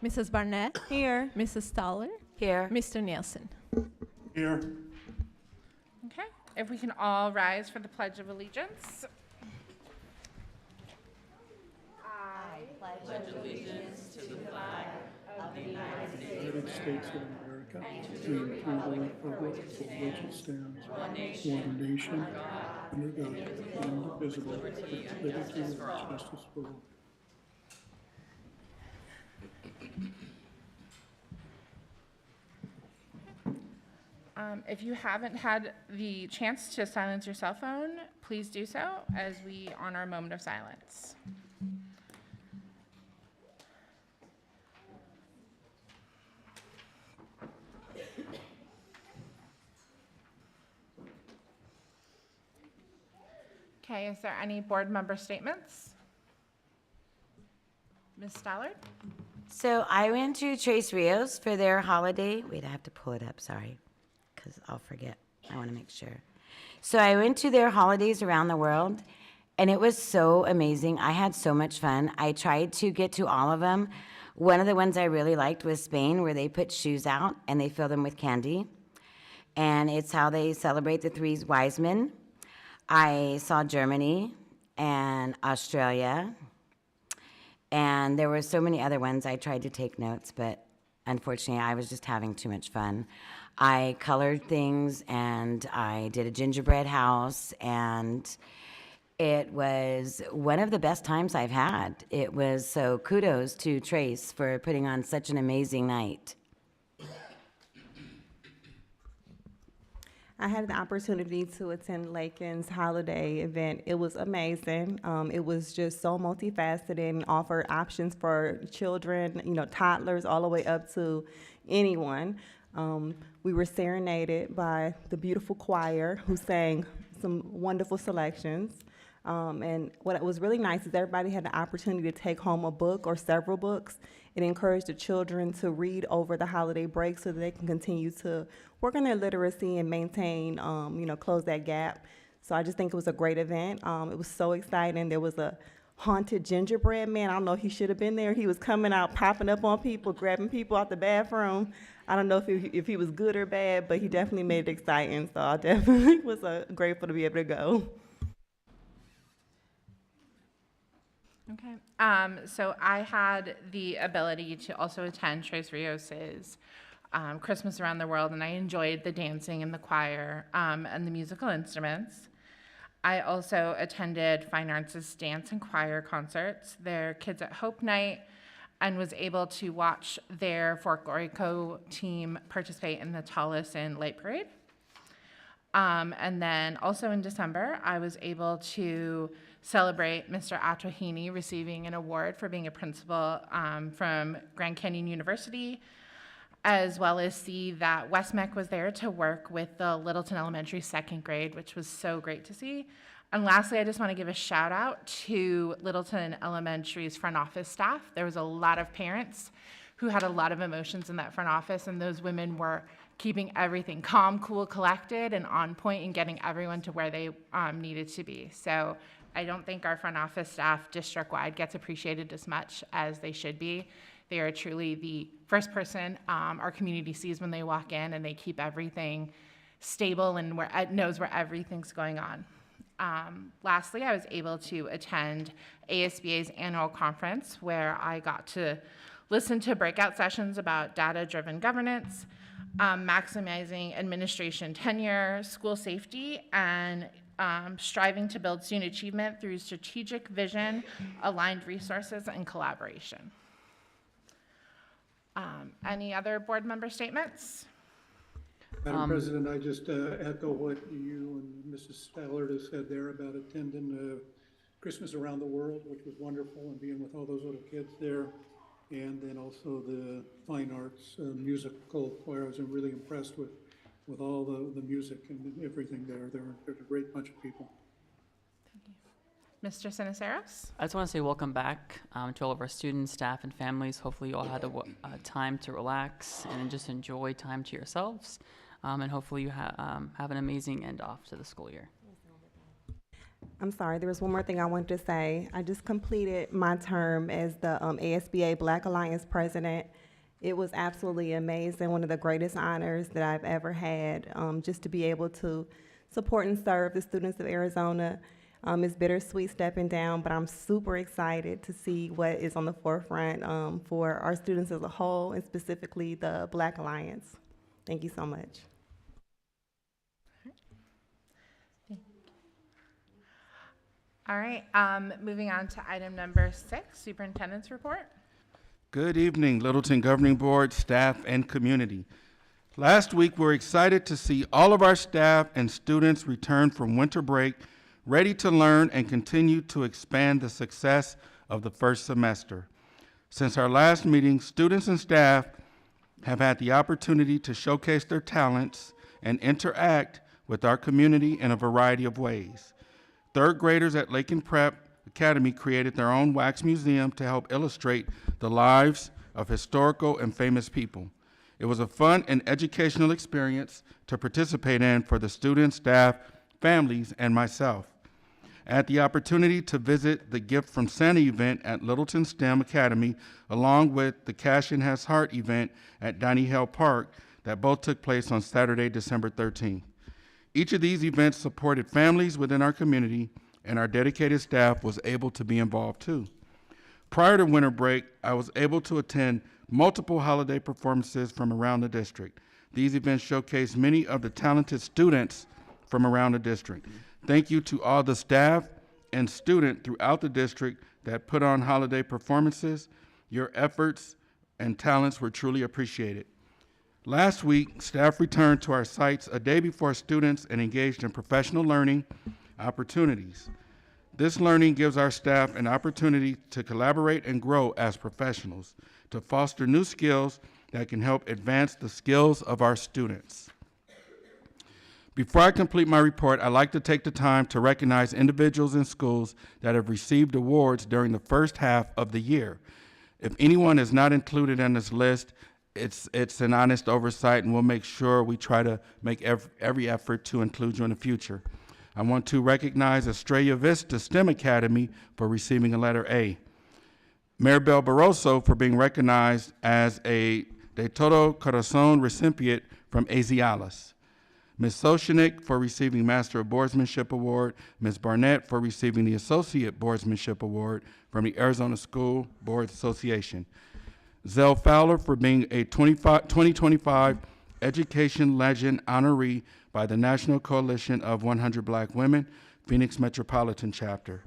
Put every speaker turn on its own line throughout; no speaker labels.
Mrs. Barnett?
Here.
Mrs. Stoller?
Here.
Mr. Nielsen?
Here.
Okay, if we can all rise for the Pledge of Allegiance.
United States of America, and to the republic for which it stands, one nation, under God, indivisible, with liberty and justice for all.
If you haven't had the chance to silence your cell phone, please do so as we honor a moment of silence. Okay, is there any board member statements? Ms. Stallard?
So I went to Trace Rios for their holiday. Wait, I have to pull it up, sorry, because I'll forget. I want to make sure. So I went to their holidays around the world, and it was so amazing. I had so much fun. I tried to get to all of them. One of the ones I really liked was Spain, where they put shoes out and they fill them with candy. And it's how they celebrate the three wise men. I saw Germany and Australia, and there were so many other ones. I tried to take notes, but unfortunately, I was just having too much fun. I colored things, and I did a gingerbread house, and it was one of the best times I've had. It was, so kudos to Trace for putting on such an amazing night.
I had the opportunity to attend Lakin's holiday event. It was amazing. It was just so multifaceted and offered options for children, toddlers, all the way up to anyone. We were serenaded by the beautiful choir who sang some wonderful selections. And what was really nice is everybody had the opportunity to take home a book or several books. It encouraged the children to read over the holiday break so that they can continue to work on their literacy and maintain, close that gap. So I just think it was a great event. It was so exciting. There was a haunted gingerbread man. I don't know if he should have been there. He was coming out, popping up on people, grabbing people out the bathroom. I don't know if he was good or bad, but he definitely made it exciting. So I definitely was grateful to be able to go.
Okay, so I had the ability to also attend Trace Rios's Christmas Around the World, and I enjoyed the dancing and the choir and the musical instruments. I also attended Fine Arts' dance and choir concerts, their Kids at Hope night, and was able to watch their folklorico team participate in the Tallison Light Parade. And then also in December, I was able to celebrate Mr. Atohini receiving an award for being a principal from Grand Canyon University, as well as see that Westmec was there to work with the Littleton Elementary second grade, which was so great to see. And lastly, I just want to give a shout out to Littleton Elementary's front office staff. There was a lot of parents who had a lot of emotions in that front office, and those women were keeping everything calm, cool, collected, and on point, and getting everyone to where they needed to be. So I don't think our front office staff district-wide gets appreciated as much as they should be. They are truly the first person our community sees when they walk in, and they keep everything stable and knows where everything's going on. Lastly, I was able to attend ASBA's annual conference, where I got to listen to breakout sessions about data-driven governance, maximizing administration tenure, school safety, and striving to build student achievement through strategic vision, aligned resources, and collaboration. Any other board member statements?
Madam President, I just echo what you and Mrs. Stallard has said there about attending Christmas Around the World, which was wonderful, and being with all those little kids there. And then also the fine arts musical choir. I was really impressed with all the music and everything there. They're a great bunch of people.
Thank you. Mr. Siniceros?
I just want to say welcome back to all of our students, staff, and families. Hopefully you all had time to relax and just enjoy time to yourselves. And hopefully you have an amazing end off to the school year.
I'm sorry, there was one more thing I wanted to say. I just completed my term as the ASBA Black Alliance president. It was absolutely amazing, one of the greatest honors that I've ever had, just to be able to support and serve the students of Arizona. It's bittersweet stepping down, but I'm super excited to see what is on the forefront for our students as a whole, and specifically the Black Alliance. Thank you so much.
All right, moving on to item number 6, superintendent's report.
Good evening, Littleton Governing Board, staff, and community. Last week, we were excited to see all of our staff and students return from winter break, ready to learn and continue to expand the success of the first semester. Since our last meeting, students and staff have had the opportunity to showcase their talents and interact with our community in a variety of ways. Third graders at Lakin Prep Academy created their own wax museum to help illustrate the lives of historical and famous people. It was a fun and educational experience to participate in for the students, staff, families, and myself. I had the opportunity to visit the Gift from Santa event at Littleton STEM Academy, along with the Cash and Has Heart event at Dining Hall Park that both took place on Saturday, December 13th. Each of these events supported families within our community, and our dedicated staff was able to be involved too. Prior to winter break, I was able to attend multiple holiday performances from around the district. These events showcased many of the talented students from around the district. Thank you to all the staff and students throughout the district that put on holiday performances. Your efforts and talents were truly appreciated. Last week, staff returned to our sites a day before students and engaged in professional learning opportunities. This learning gives our staff an opportunity to collaborate and grow as professionals, to foster new skills that can help advance the skills of our students. Before I complete my report, I'd like to take the time to recognize individuals and schools that have received awards during the first half of the year. If anyone is not included in this list, it's an honest oversight, and we'll make sure we try to make every effort to include you in the future. I want to recognize Estrella Vista STEM Academy for receiving a letter A, Maribel Barroso for being recognized as a De Todo Corazon recipient from Azialas, Ms. Soshnik for receiving Master of Boardsmanship Award, Ms. Barnett for receiving the Associate Boardsmanship Award from the Arizona School Boards Association, Zell Fowler for being a 2025 Education Legend honoree by the National Coalition of 100 Black Women, Phoenix Metropolitan Chapter.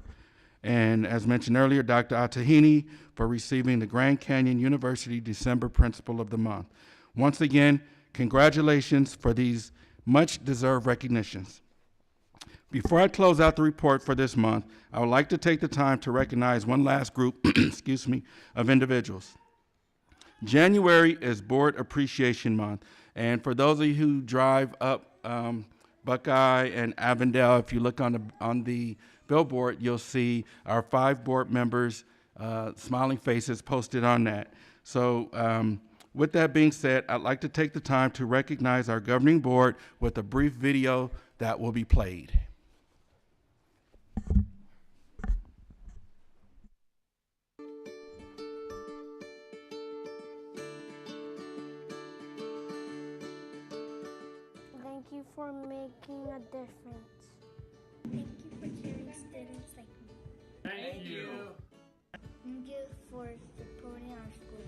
And as mentioned earlier, Dr. Atahini for receiving the Grand Canyon University December Principal of the Month. Once again, congratulations for these much-deserved recognitions. Before I close out the report for this month, I would like to take the time to recognize one last group, excuse me, of individuals. January is Board Appreciation Month, and for those of you who drive up Buckeye and Avondale, if you look on the billboard, you'll see our 5 board members' smiling faces posted on that. So with that being said, I'd like to take the time to recognize our governing board with a brief video that will be played.
Thank you for making a difference.
Thank you for caring students like me.
Thank you.
Thank you for supporting our school.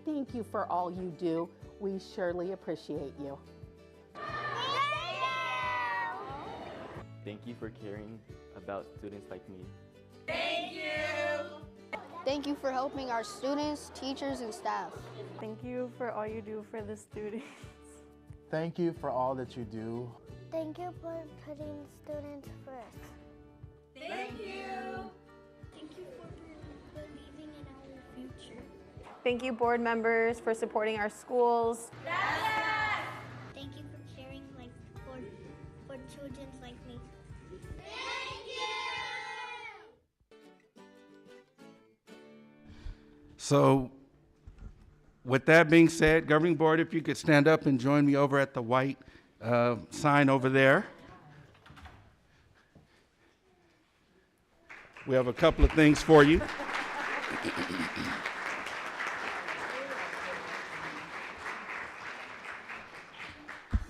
Thank you for all you do. We surely appreciate you.
Thank you for caring about students like me.
Thank you for helping our students, teachers, and staff.
Thank you for all you do for the students.
Thank you for all that you do.
Thank you for putting students first.
Thank you for believing in our future.
Thank you, board members, for supporting our schools.
Thank you for caring for children like me.
So with that being said, governing board, if you could stand up and join me over at the white sign over there. We have a couple of things for you.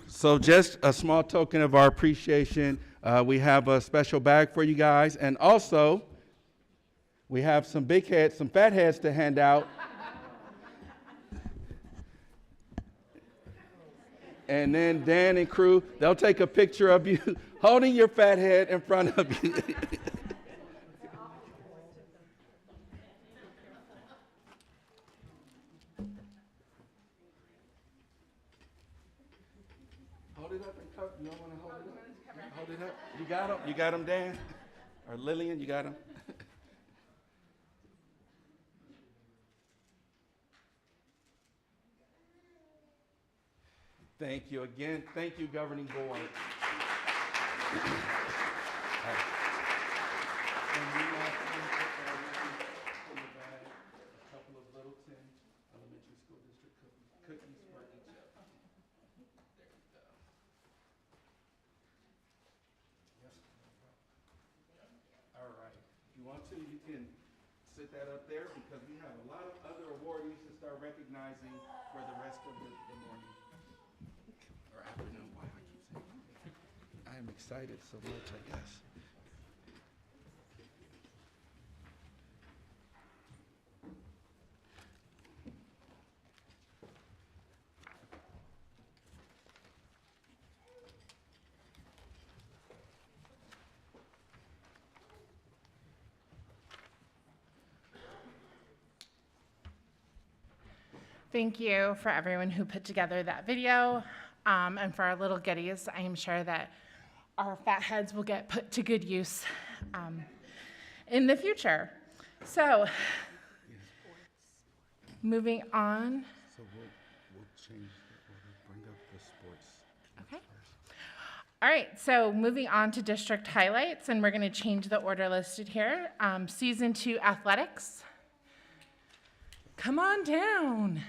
So just a small token of our appreciation, we have a special bag for you guys. And also, we have some big heads, some fat heads to hand out. And then Dan and crew, they'll take a picture of you holding your fat head in front of you. Hold it up and cover. You don't want to hold it up? Hold it up. You got him? You got him, Dan? Or Lillian, you got him? Thank you again. Thank you, Governing Board. And we last in the bag, a couple of Littleton Elementary School District cookies for each of them. There you go. Yes. All right. If you want to, you can sit that up there because we have a lot of other awardees to start recognizing for the rest of the morning. Or afternoon, why I keep saying I am excited so much, I guess.
Thank you for everyone who put together that video. And for our little goodies, I am sure that our fat heads will get put to good use in the future. So, moving on.
So we'll change the order, bring up the sports.
Okay. All right, so moving on to district highlights, and we're going to change the order listed here. Season 2 athletics. Come on down.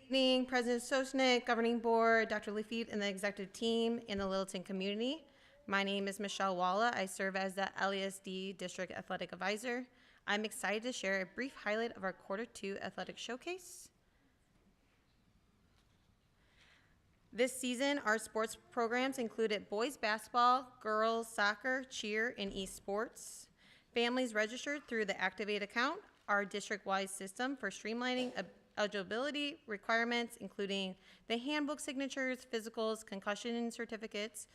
Good evening, President Sosnick, Governing Board, Dr. Lafitte, and the executive team in the Littleton community. My name is Michelle Walla. I serve as the LESD District Athletic Advisor. I'm excited to share a brief highlight of our Quarter 2 Athletic Showcase. This season, our sports programs included boys basketball, girls soccer, cheer, and esports. Families registered through the Activate account, our district-wide system for streamlining eligibility requirements, including the handbook signatures, physicals, concussion certificates,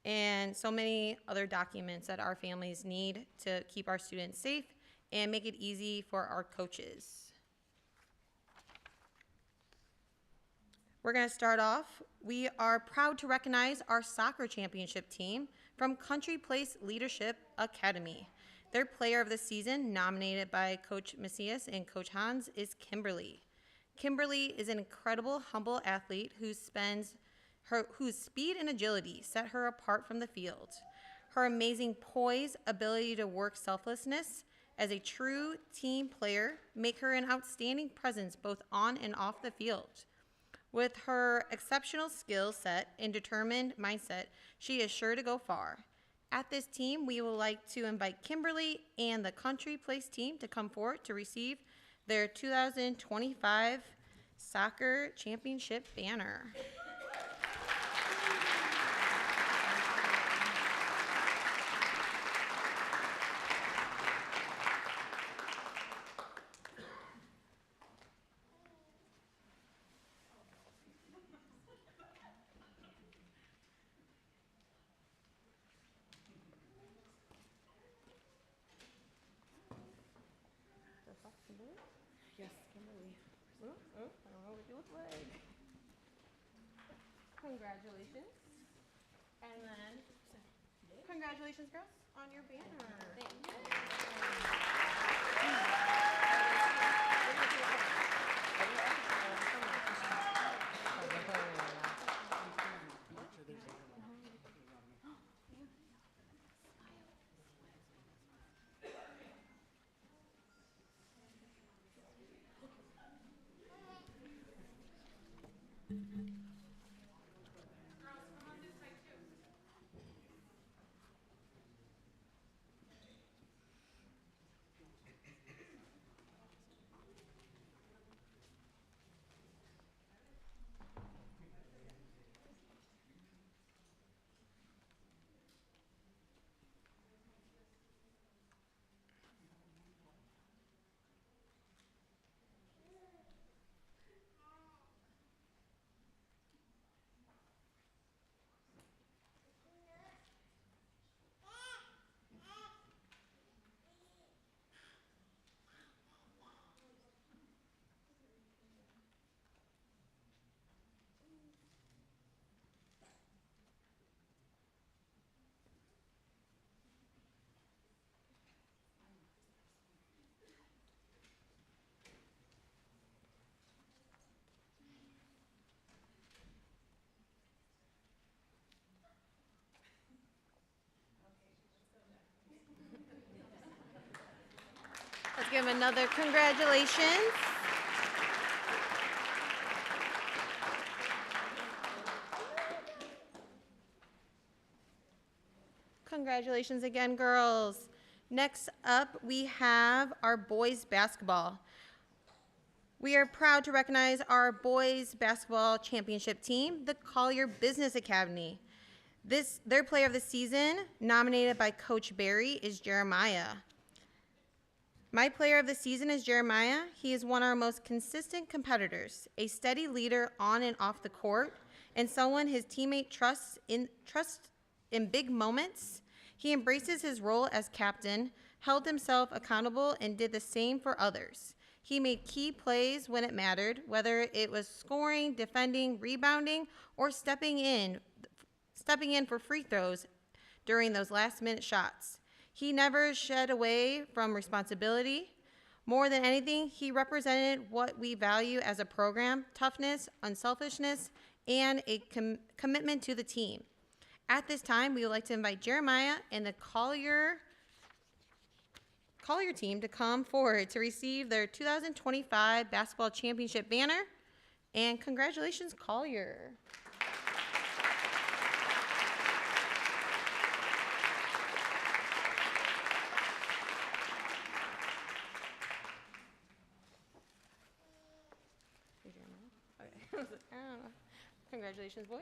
and so many other documents that our families need to keep our students safe and make it easy for our coaches. We're going to start off. We are proud to recognize our soccer championship team from Country Place Leadership Academy. Their player of the season, nominated by Coach Macias and Coach Hans, is Kimberly. Kimberly is an incredible, humble athlete whose speed and agility set her apart from the field. Her amazing poise, ability to work selflessness as a true team player make her an outstanding presence both on and off the field. With her exceptional skill set and determined mindset, she is sure to go far. At this team, we would like to invite Kimberly and the Country Place team to come forward to receive their 2025 Soccer Championship banner. Yes, Kimberly. I don't know what you look like. Congratulations. And then, congratulations, girls, on your banner. Thank you. give him another congratulations. Congratulations again, girls. Next up, we have our boys basketball. We are proud to recognize our boys basketball championship team, the Collier Business Academy. Their player of the season, nominated by Coach Barry, is Jeremiah. My player of the season is Jeremiah. He is one of our most consistent competitors, a steady leader on and off the court, and someone his teammate trusts in big moments. He embraces his role as captain, held himself accountable, and did the same for others. He made key plays when it mattered, whether it was scoring, defending, rebounding, or stepping in for free throws during those last-minute shots. He never shied away from responsibility. More than anything, he represented what we value as a program: toughness, unselfishness, and a commitment to the team. At this time, we would like to invite Jeremiah and the Collier team to come forward to receive their 2025 basketball championship banner. And congratulations, Collier. Okay. Congratulations, boys.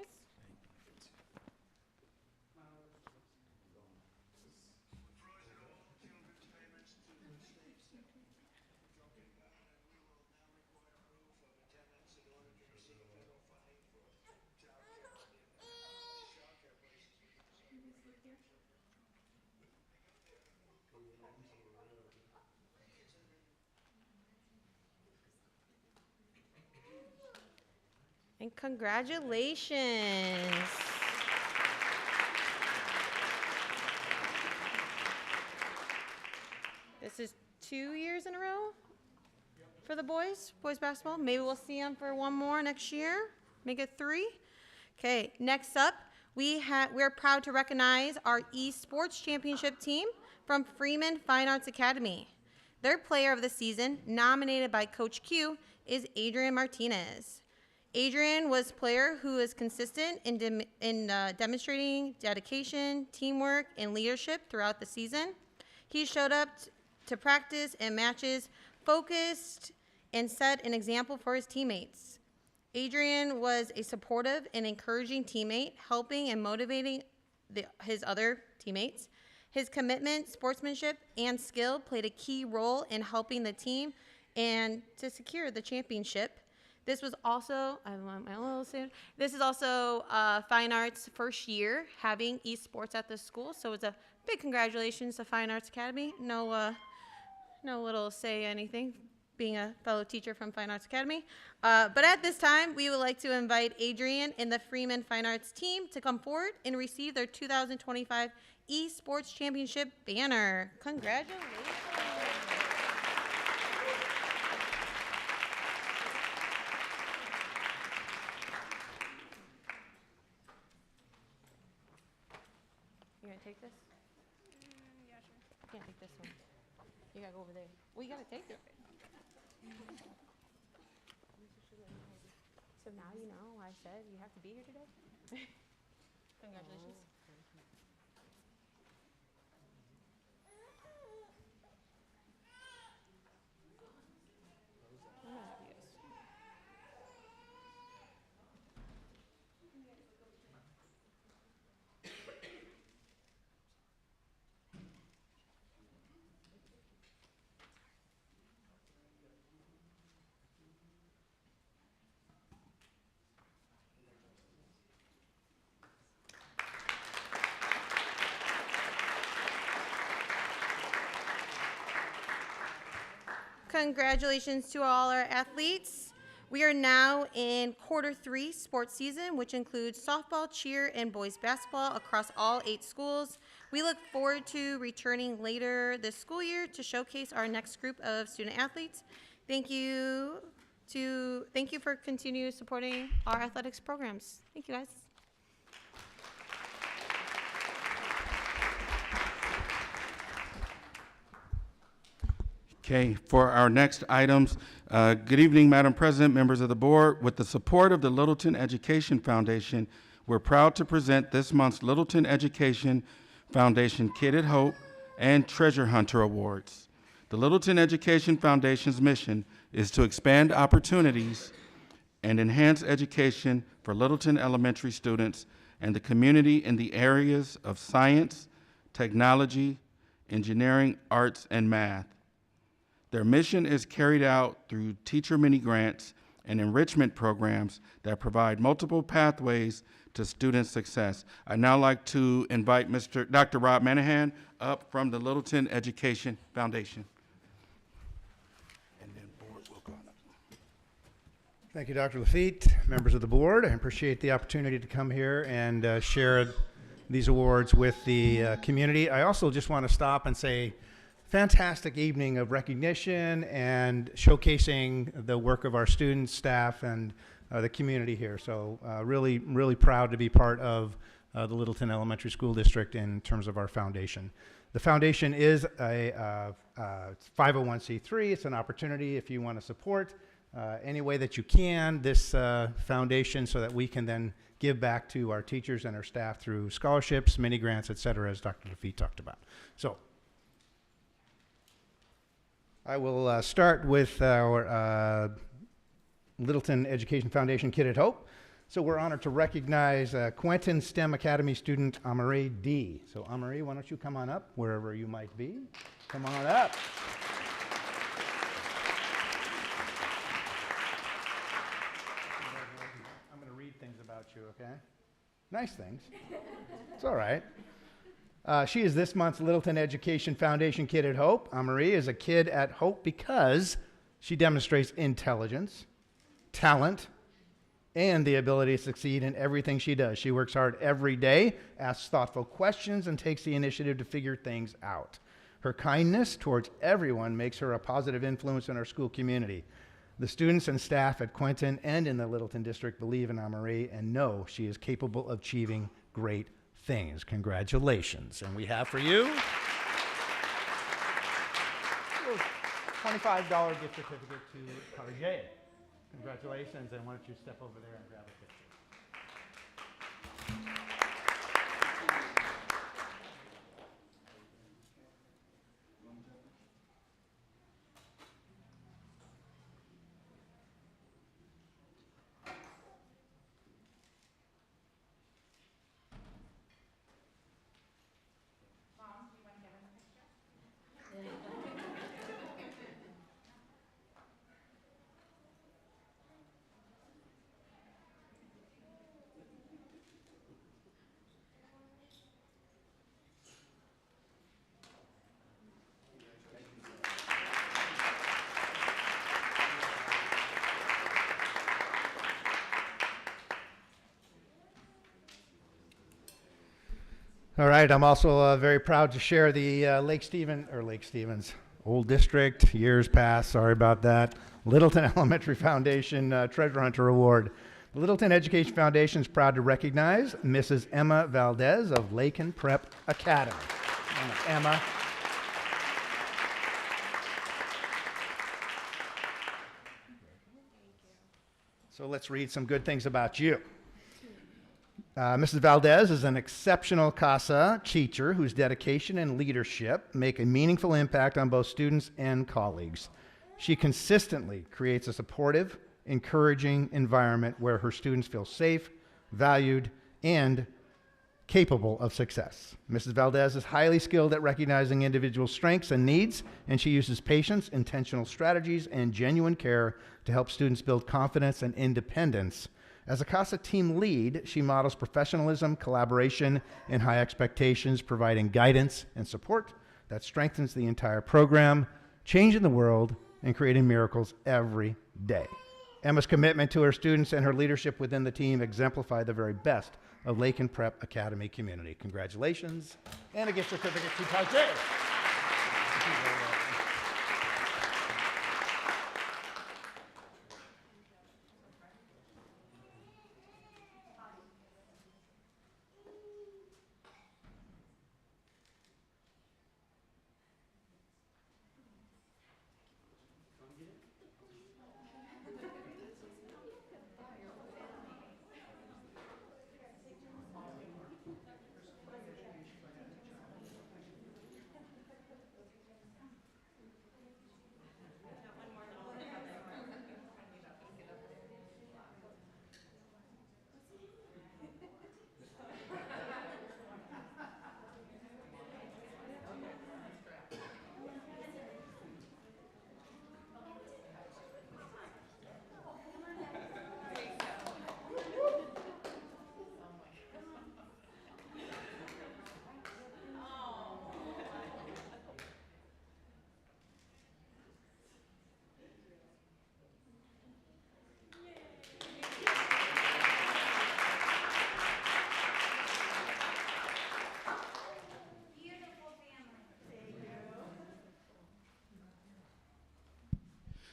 And congratulations. This is 2 years in a row for the boys basketball. Maybe we'll see them for one more next year. Make it 3. Okay, next up, we're proud to recognize our eSports championship team from Freeman Fine Arts Academy. Their player of the season, nominated by Coach Q, is Adrian Martinez. Adrian was a player who is consistent in demonstrating dedication, teamwork, and leadership throughout the season. He showed up to practice and matches focused and set an example for his teammates. Adrian was a supportive and encouraging teammate, helping and motivating his other teammates. His commitment, sportsmanship, and skill played a key role in helping the team and to secure the championship. This was also, this is also Fine Arts' first year having esports at the school, so it's a big congratulations to Fine Arts Academy. No little say anything, being a fellow teacher from Fine Arts Academy. But at this time, we would like to invite Adrian and the Freeman Fine Arts team to come forward and receive their 2025 esports championship banner. Congratulations. You gonna take this?
Yeah, sure.
You can't take this one. You gotta go over there. Well, you gotta take it. So now you know I said you have to be here today. Congratulations. Congratulations to all our athletes. We are now in quarter 3 sports season, which includes softball, cheer, and boys basketball across all 8 schools. We look forward to returning later this school year to showcase our next group of student athletes. Thank you for continuing supporting our athletics programs. Thank you, guys.
Okay, for our next items, good evening, Madam President, members of the board. With the support of the Littleton Education Foundation, we're proud to present this month's Littleton Education Foundation Kid at Hope and Treasure Hunter Awards. The Littleton Education Foundation's mission is to expand opportunities and enhance education for Littleton elementary students and the community in the areas of science, technology, engineering, arts, and math. Their mission is carried out through teacher mini grants and enrichment programs that provide multiple pathways to student success. I'd now like to invite Dr. Rob Manahan up from the Littleton Education Foundation. And then board will go on.
Thank you, Dr. Lafitte, members of the board. I appreciate the opportunity to come here and share these awards with the community. I also just want to stop and say fantastic evening of recognition and showcasing the work of our students, staff, and the community here. So really, really proud to be part of the Littleton Elementary School District in terms of our foundation. The foundation is a 501c3. It's an opportunity if you want to support any way that you can this foundation so that we can then give back to our teachers and our staff through scholarships, mini grants, et cetera, as Dr. Lafitte talked about. So I will start with our Littleton Education Foundation Kid at Hope. So we're honored to recognize Quentin STEM Academy student Amare D. So Amare, why don't you come on up wherever you might be. Come on up. I'm going to read things about you, okay? Nice things. It's all right. She is this month's Littleton Education Foundation Kid at Hope. Marie is a kid at Hope because she demonstrates intelligence, talent, and the ability to succeed in everything she does. She works hard every day, asks thoughtful questions, and takes the initiative to figure things out. Her kindness towards everyone makes her a positive influence in our school community. The students and staff at Quentin and in the Littleton District believe in Marie and know she is capable of achieving great things. Congratulations. And we have for you a $25 gift certificate to Cartier. Congratulations, and why don't you step over there and grab a picture. All right, I'm also very proud to share the Lake Stevens, Old District, years past, sorry about that, Littleton Elementary Foundation Treasure Hunter Award. The Littleton Education Foundation is proud to recognize Mrs. Emma Valdez of Lakin Prep Academy. Emma. So let's read some good things about you. Mrs. Valdez is an exceptional CASA teacher whose dedication and leadership make a meaningful impact on both students and colleagues. She consistently creates a supportive, encouraging environment where her students feel safe, valued, and capable of success. Mrs. Valdez is highly skilled at recognizing individual strengths and needs, and she uses patience, intentional strategies, and genuine care to help students build confidence and independence. As a CASA team lead, she models professionalism, collaboration, and high expectations, providing guidance and support that strengthens the entire program, changing the world and creating miracles every day. Emma's commitment to her students and her leadership within the team exemplify the very best of Lakin Prep Academy community. Congratulations, and a gift certificate to Tajay.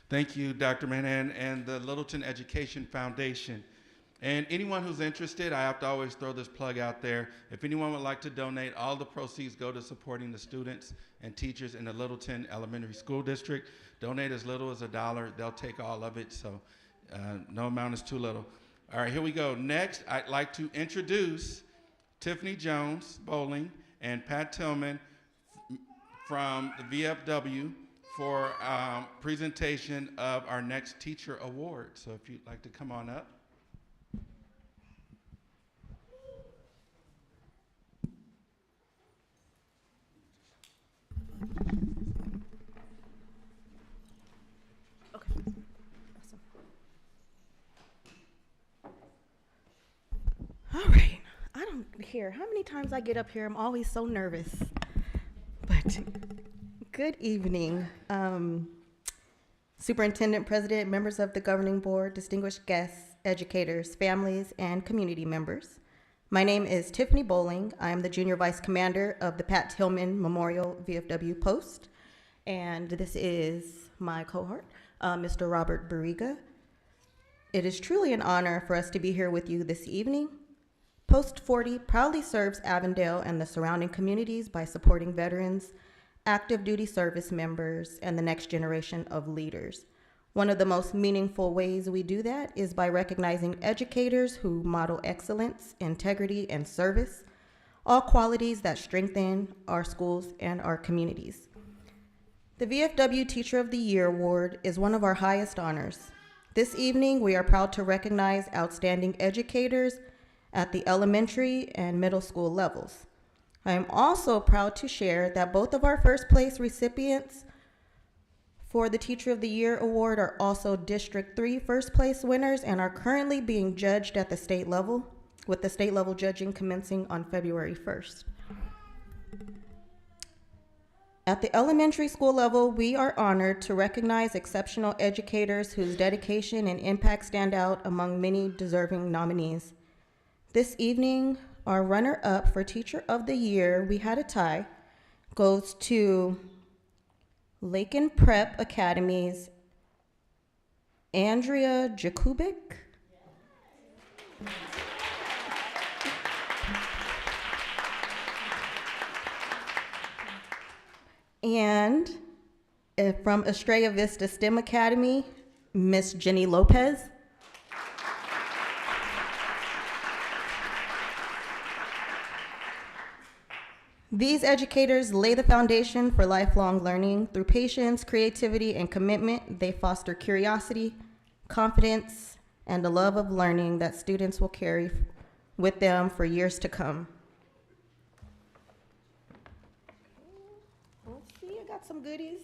Thank you, Dr. Manhan, and the Littleton Education Foundation. And anyone who's interested, I have to always throw this plug out there. If anyone would like to donate, all the proceeds go to supporting the students and teachers in the Littleton Elementary School District. Donate as little as $1. They'll take all of it, so no amount is too little. All right, here we go. Next, I'd like to introduce Tiffany Jones Bowling and Pat Tillman from the VFW for presentation of our next teacher award. So if you'd like to come on up.
Okay. Awesome. All right. I don't care how many times I get up here. I'm always so nervous. But good evening, Superintendent, President, members of the Governing Board, distinguished guests, educators, families, and community members. My name is Tiffany Bowling. I am the Junior Vice Commander of the Pat Tillman Memorial VFW Post. And this is my cohort, Mr. Robert Barriga. It is truly an honor for us to be here with you this evening. Post 40 proudly serves Avondale and the surrounding communities by supporting veterans, active duty service members, and the next generation of leaders. One of the most meaningful ways we do that is by recognizing educators who model excellence, integrity, and service, all qualities that strengthen our schools and our communities. The VFW Teacher of the Year Award is one of our highest honors. This evening, we are proud to recognize outstanding educators at the elementary and middle school levels. I am also proud to share that both of our first place recipients for the Teacher of the Year Award are also District 3 first place winners and are currently being judged at the state level, with the state level judging commencing on February 1st. At the elementary school level, we are honored to recognize exceptional educators whose dedication and impact stand out among many deserving nominees. This evening, our runner-up for Teacher of the Year, we had a tie, goes to Lakin Prep Academy's Andrea Jakubik. And from Estrella Vista STEM Academy, Miss Jenny Lopez. These educators lay the foundation for lifelong learning. Through patience, creativity, and commitment, they foster curiosity, confidence, and a love of learning that students will carry with them for years to come. Let's see, I got some goodies.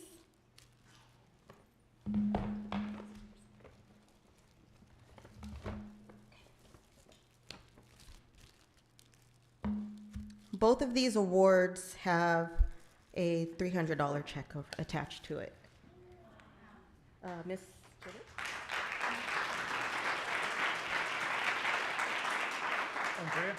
Both of these awards have a $300 check attached to it. Miss Jenny?
Andrea?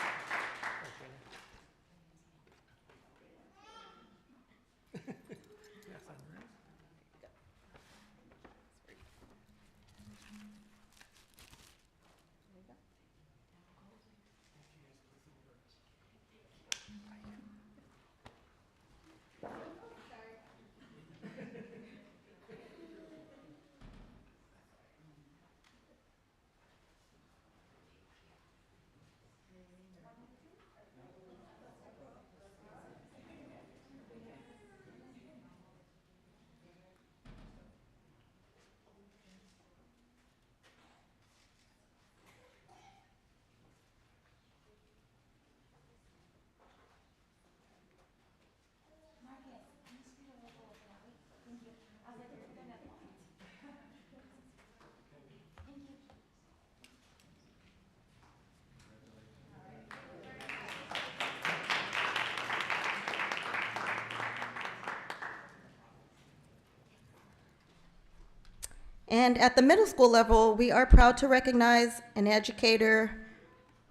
And at the middle school level, we are proud to recognize an educator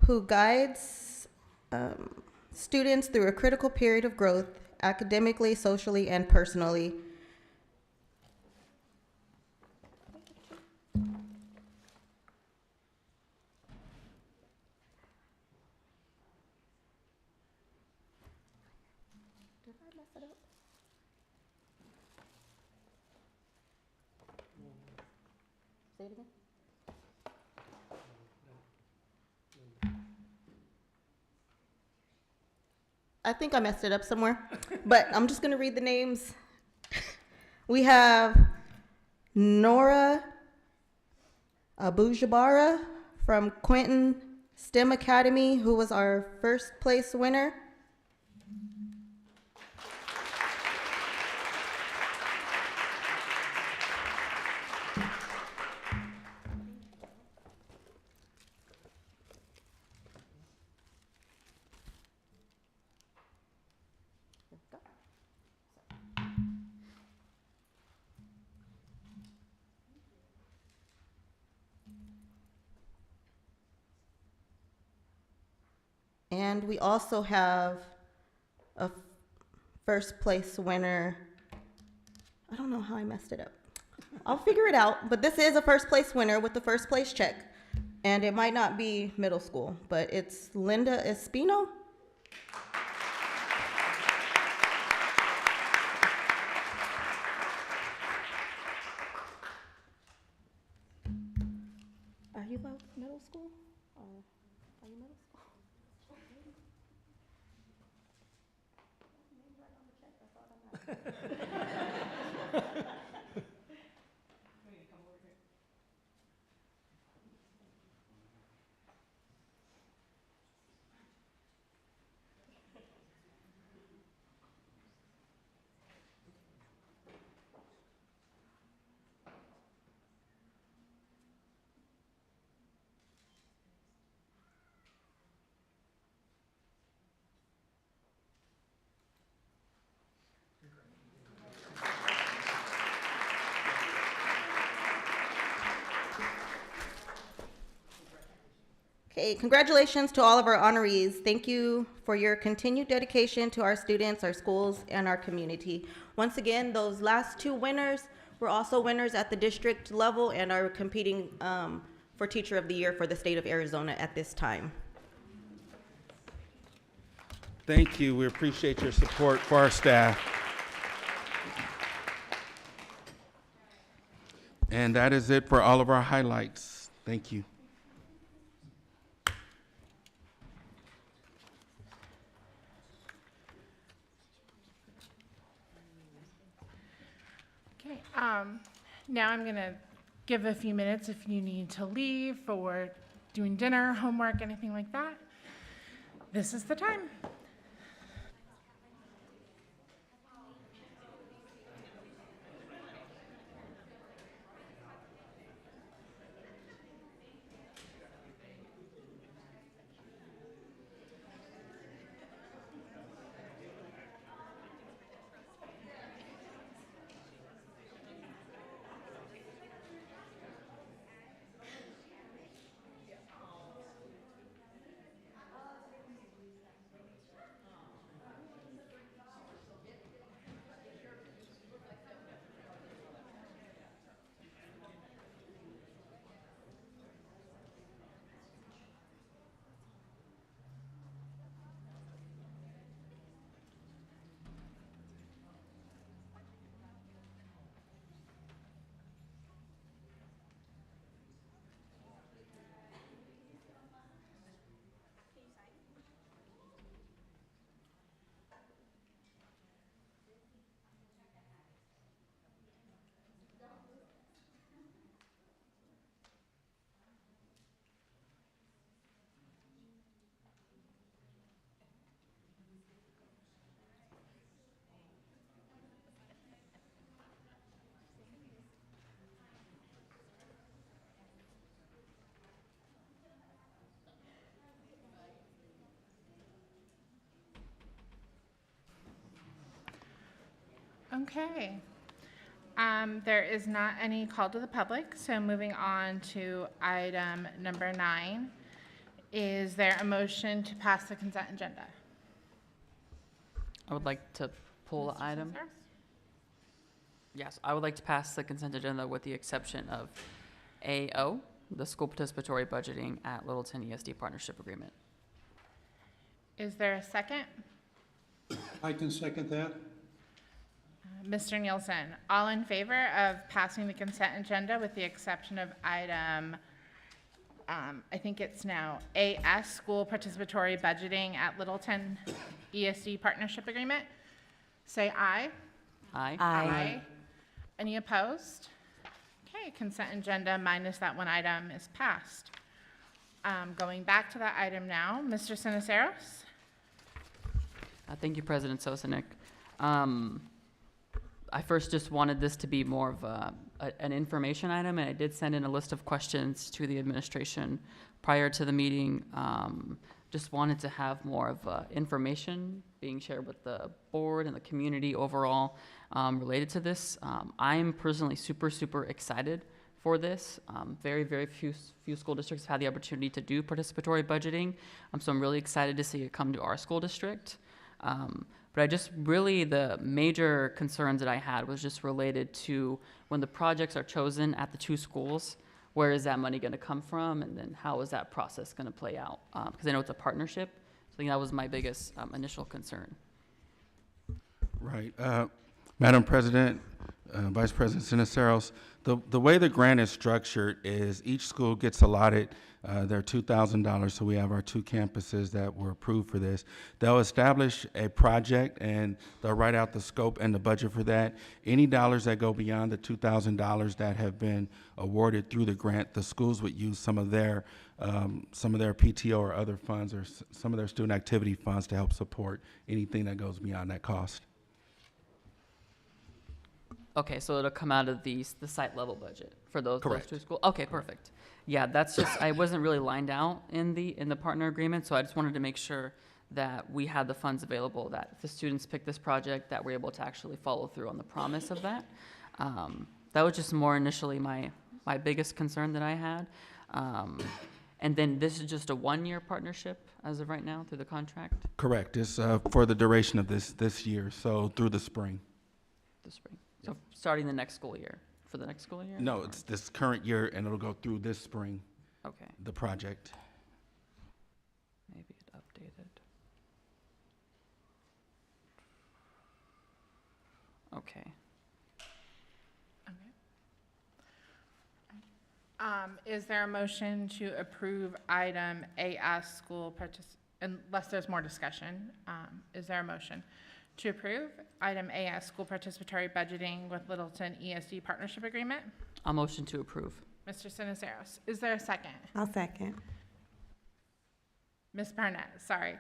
who guides students through a critical period of growth, academically, socially, and personally.
it up? Say it again. I think I messed it up somewhere, but I'm just gonna read the names. We have Nora Abujabara from Quentin STEM Academy, who was our first place winner. And we also have a first place winner. I don't know how I messed it up. I'll figure it out, but this is a first place winner with the first place check. And it might not be middle school, but it's Linda Espino. Are you about middle school? Or are you middle school? Okay, congratulations to all of our honorees. Thank you for your continued dedication to our students, our schools, and our community. Once again, those last two winners were also winners at the district level and are competing for Teacher of the Year for the state of Arizona at this time.
Thank you. We appreciate your support for our staff. And that is it for all of our highlights. Thank you.
Okay, now I'm gonna give a few minutes if you need to leave for doing dinner, homework, anything like that. This is the time. Okay. There is not any call to the public, so moving on to item number 9. Is there a motion to pass the consent agenda?
I would like to pull the item.
Cesar?
Yes, I would like to pass the consent agenda with the exception of AO, the school participatory budgeting at Littleton ESD partnership agreement.
Is there a second?
I can second that.
Mr. Nielsen, all in favor of passing the consent agenda with the exception of item, I think it's now AS, School Participatory Budgeting at Littleton ESD Partnership Agreement? Say aye.
Aye.
Aye. Any opposed? Okay, consent agenda minus that one item is passed. Going back to that item now, Mr. Siniseros?
Thank you, President Sosanik. I first just wanted this to be more of an information item, and I did send in a list of questions to the administration prior to the meeting. Just wanted to have more of information being shared with the board and the community overall related to this. I'm personally super excited for this. Very few school districts have had the opportunity to do participatory budgeting, so I'm really excited to see it come to our school district. But I just really, the major concerns that I had was just related to when the projects are chosen at the two schools, where is that money going to come from, and then how is that process going to play out? Because I know it's a partnership, so I think that was my biggest initial concern.
Right. Madam President, Vice President Siniseros, the way the grant is structured is each school gets allotted their $2,000, so we have our two campuses that were approved for this. They'll establish a project and they'll write out the scope and the budget for that. Any dollars that go beyond the $2,000 that have been awarded through the grant, the schools would use some of their PTO or other funds or some of their student activity funds to help support anything that goes beyond that cost.
Okay, so it'll come out of the site level budget for those
Correct.
two schools? Okay, perfect. Yeah, that's just, I wasn't really lined out in the partner agreement, so I just wanted to make sure that we had the funds available, that if the students pick this project, that we're able to actually follow through on the promise of that. That was just more initially my biggest concern that I had. And then this is just a one-year partnership as of right now through the contract?
Correct. It's for the duration of this year, so through the spring.
The spring. So starting the next school year, for the next school year?
No,
or-
it's this current year, and it'll go through this spring,
Okay,
the project.
maybe it updated. Okay.
Is there a motion to approve item AS school unless there's more discussion, is there a motion to approve item AS school participatory budgeting with Littleton ESD partnership agreement?
I'll motion to approve.
Mr. Siniseros, is there a second?
I'll second.
Ms. Barnett, sorry.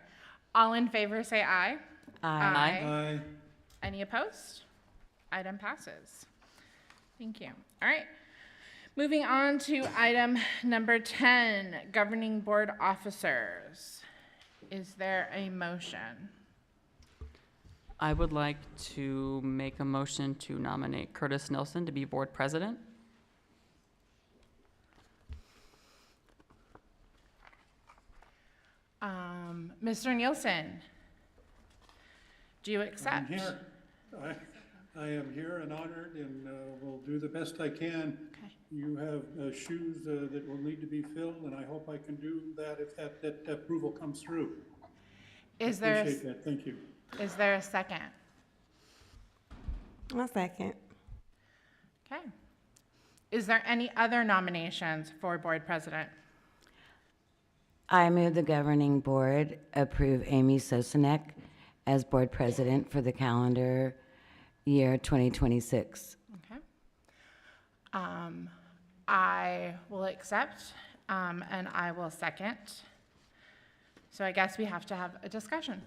All in favor, say aye.
Aye.
Aye.
Any opposed? Item passes. Thank you. All right. Moving on to item number 10, governing board officers. Is there a motion?
I would like to make a motion to nominate Curtis Nelson to be board president.
Mr. Nielsen, do you accept?
I'm here. I am here and honored and will do the best I can.
Okay.
You have shoes that will need to be filled, and I hope I can do that if that approval comes through.
Is there,
Appreciate that. Thank you.
is there a second?
I'll second.
Okay. Is there any other nominations for board president?
I move the governing board approve Amy Sosanek as board president for the calendar year 2026.
Okay. I will accept, and I will second. So I guess we have to have a discussion.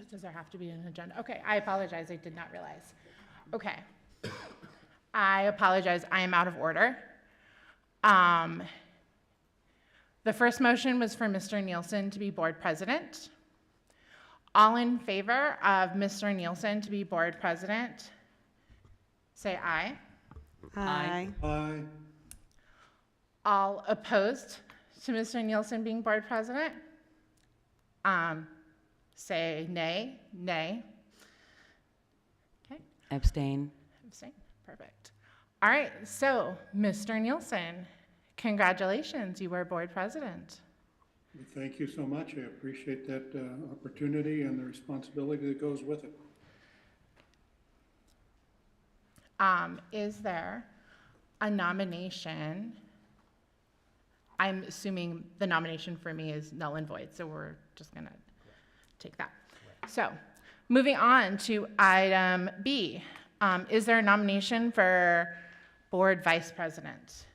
Does there have to be an agenda? Okay, I apologize, I did not realize. Okay. I apologize, I am out of order. The first motion was for Mr. Nielsen to be board president. All in favor of Mr. Nielsen to be board president, say aye.
Aye.
Aye.
All opposed to Mr. Nielsen being board president, say nay. Nay. Okay,
Abstain.
abstain. Perfect. All right, so Mr. Nielsen, congratulations, you were board president.
Well, thank you so much. I appreciate that opportunity and the responsibility that goes with it.
Is there a nomination? I'm assuming the nomination for me is null and void, so we're just gonna take that. So, moving on to item B. Is there a nomination for board vice president?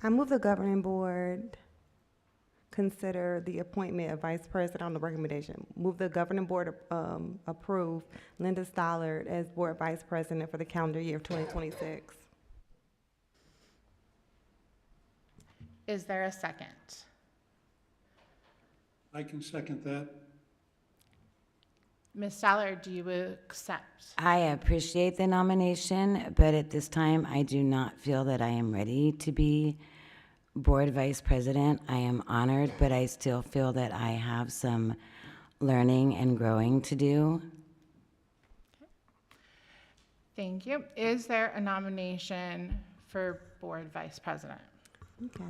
I move the governing board consider the appointment of vice president on the recommendation. Move the governing board approve Linda Stollard as board vice president for the calendar year of 2026.
Is there a second?
I can second that.
Ms. Stollard, do you accept?
I appreciate the nomination, but at this time, I do not feel that I am ready to be board vice president. I am honored, but I still feel that I have some learning and growing to do.
Thank you. Is there a nomination for board vice president?
Okay.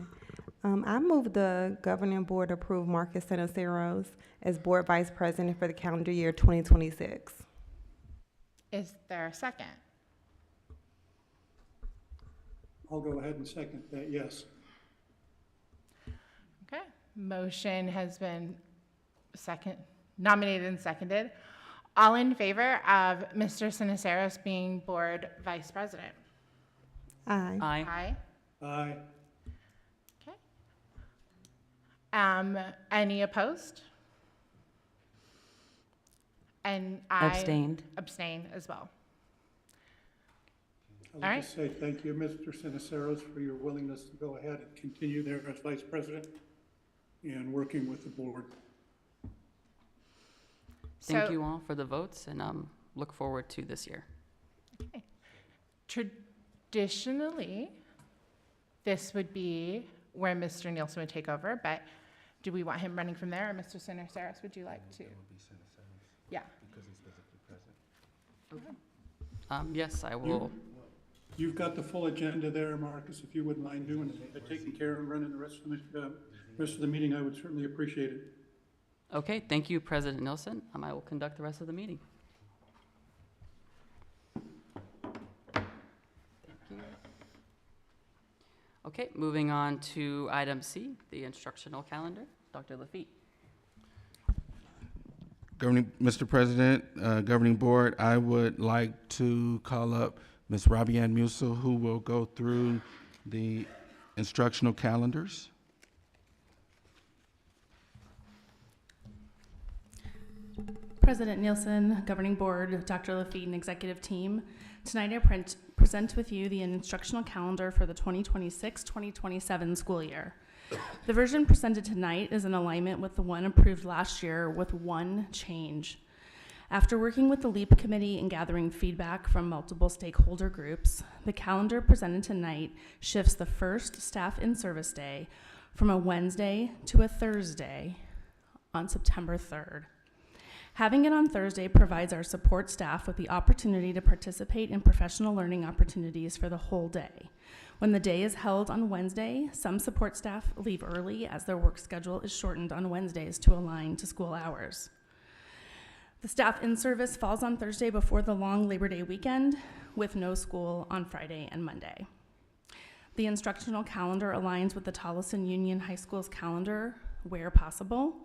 I move the governing board approve Marcus Sinaceros as board vice president for the calendar year 2026.
Is there a second?
I'll go ahead and second that, yes.
Okay. Motion has been nominated and seconded. All in favor of Mr. Sinaceros being board vice president?
Aye.
Aye.
Aye.
Aye.
Okay. Any opposed? And I
Abstained.
abstain as well.
I would
All right.
just say thank you, Mr. Sinaceros, for your willingness to go ahead and continue there as vice president and working with the board.
Thank you all for the votes, and look forward to this year.
Okay. Traditionally, this would be where Mr. Nielsen would take over, but do we want him running from there, or Mr. Sinaceros, would you like to? Yeah.
Because he's physically present.
Yes, I will.
You've got the full agenda there, Marcus, if you wouldn't mind doing it, taking care of running the rest of the meeting, I would certainly appreciate it.
Okay, thank you, President Nielsen. I will conduct the rest of the meeting. Thank you. Okay, moving on to item C, the instructional calendar. Dr. Lafitte.
Mr. President, Governing Board, I would like to call up Ms. Rabianne Musil, who will go through the instructional calendars.
President Nielsen, Governing Board, Dr. Lafitte, and Executive Team, tonight I present with you the instructional calendar for the 2026-2027 school year. The version presented tonight is in alignment with the one approved last year with one change. After working with the LEAP committee and gathering feedback from multiple stakeholder groups, the calendar presented tonight shifts the first staff in-service day from a Wednesday to a Thursday on September 3rd. Having it on Thursday provides our support staff with the opportunity to participate in professional learning opportunities for the whole day. When the day is held on Wednesday, some support staff leave early as their work schedule is shortened on Wednesdays to align to school hours. The staff in service falls on Thursday before the long Labor Day weekend, with no school on Friday and Monday. The instructional calendar aligns with the Tolleson Union High School's calendar where possible.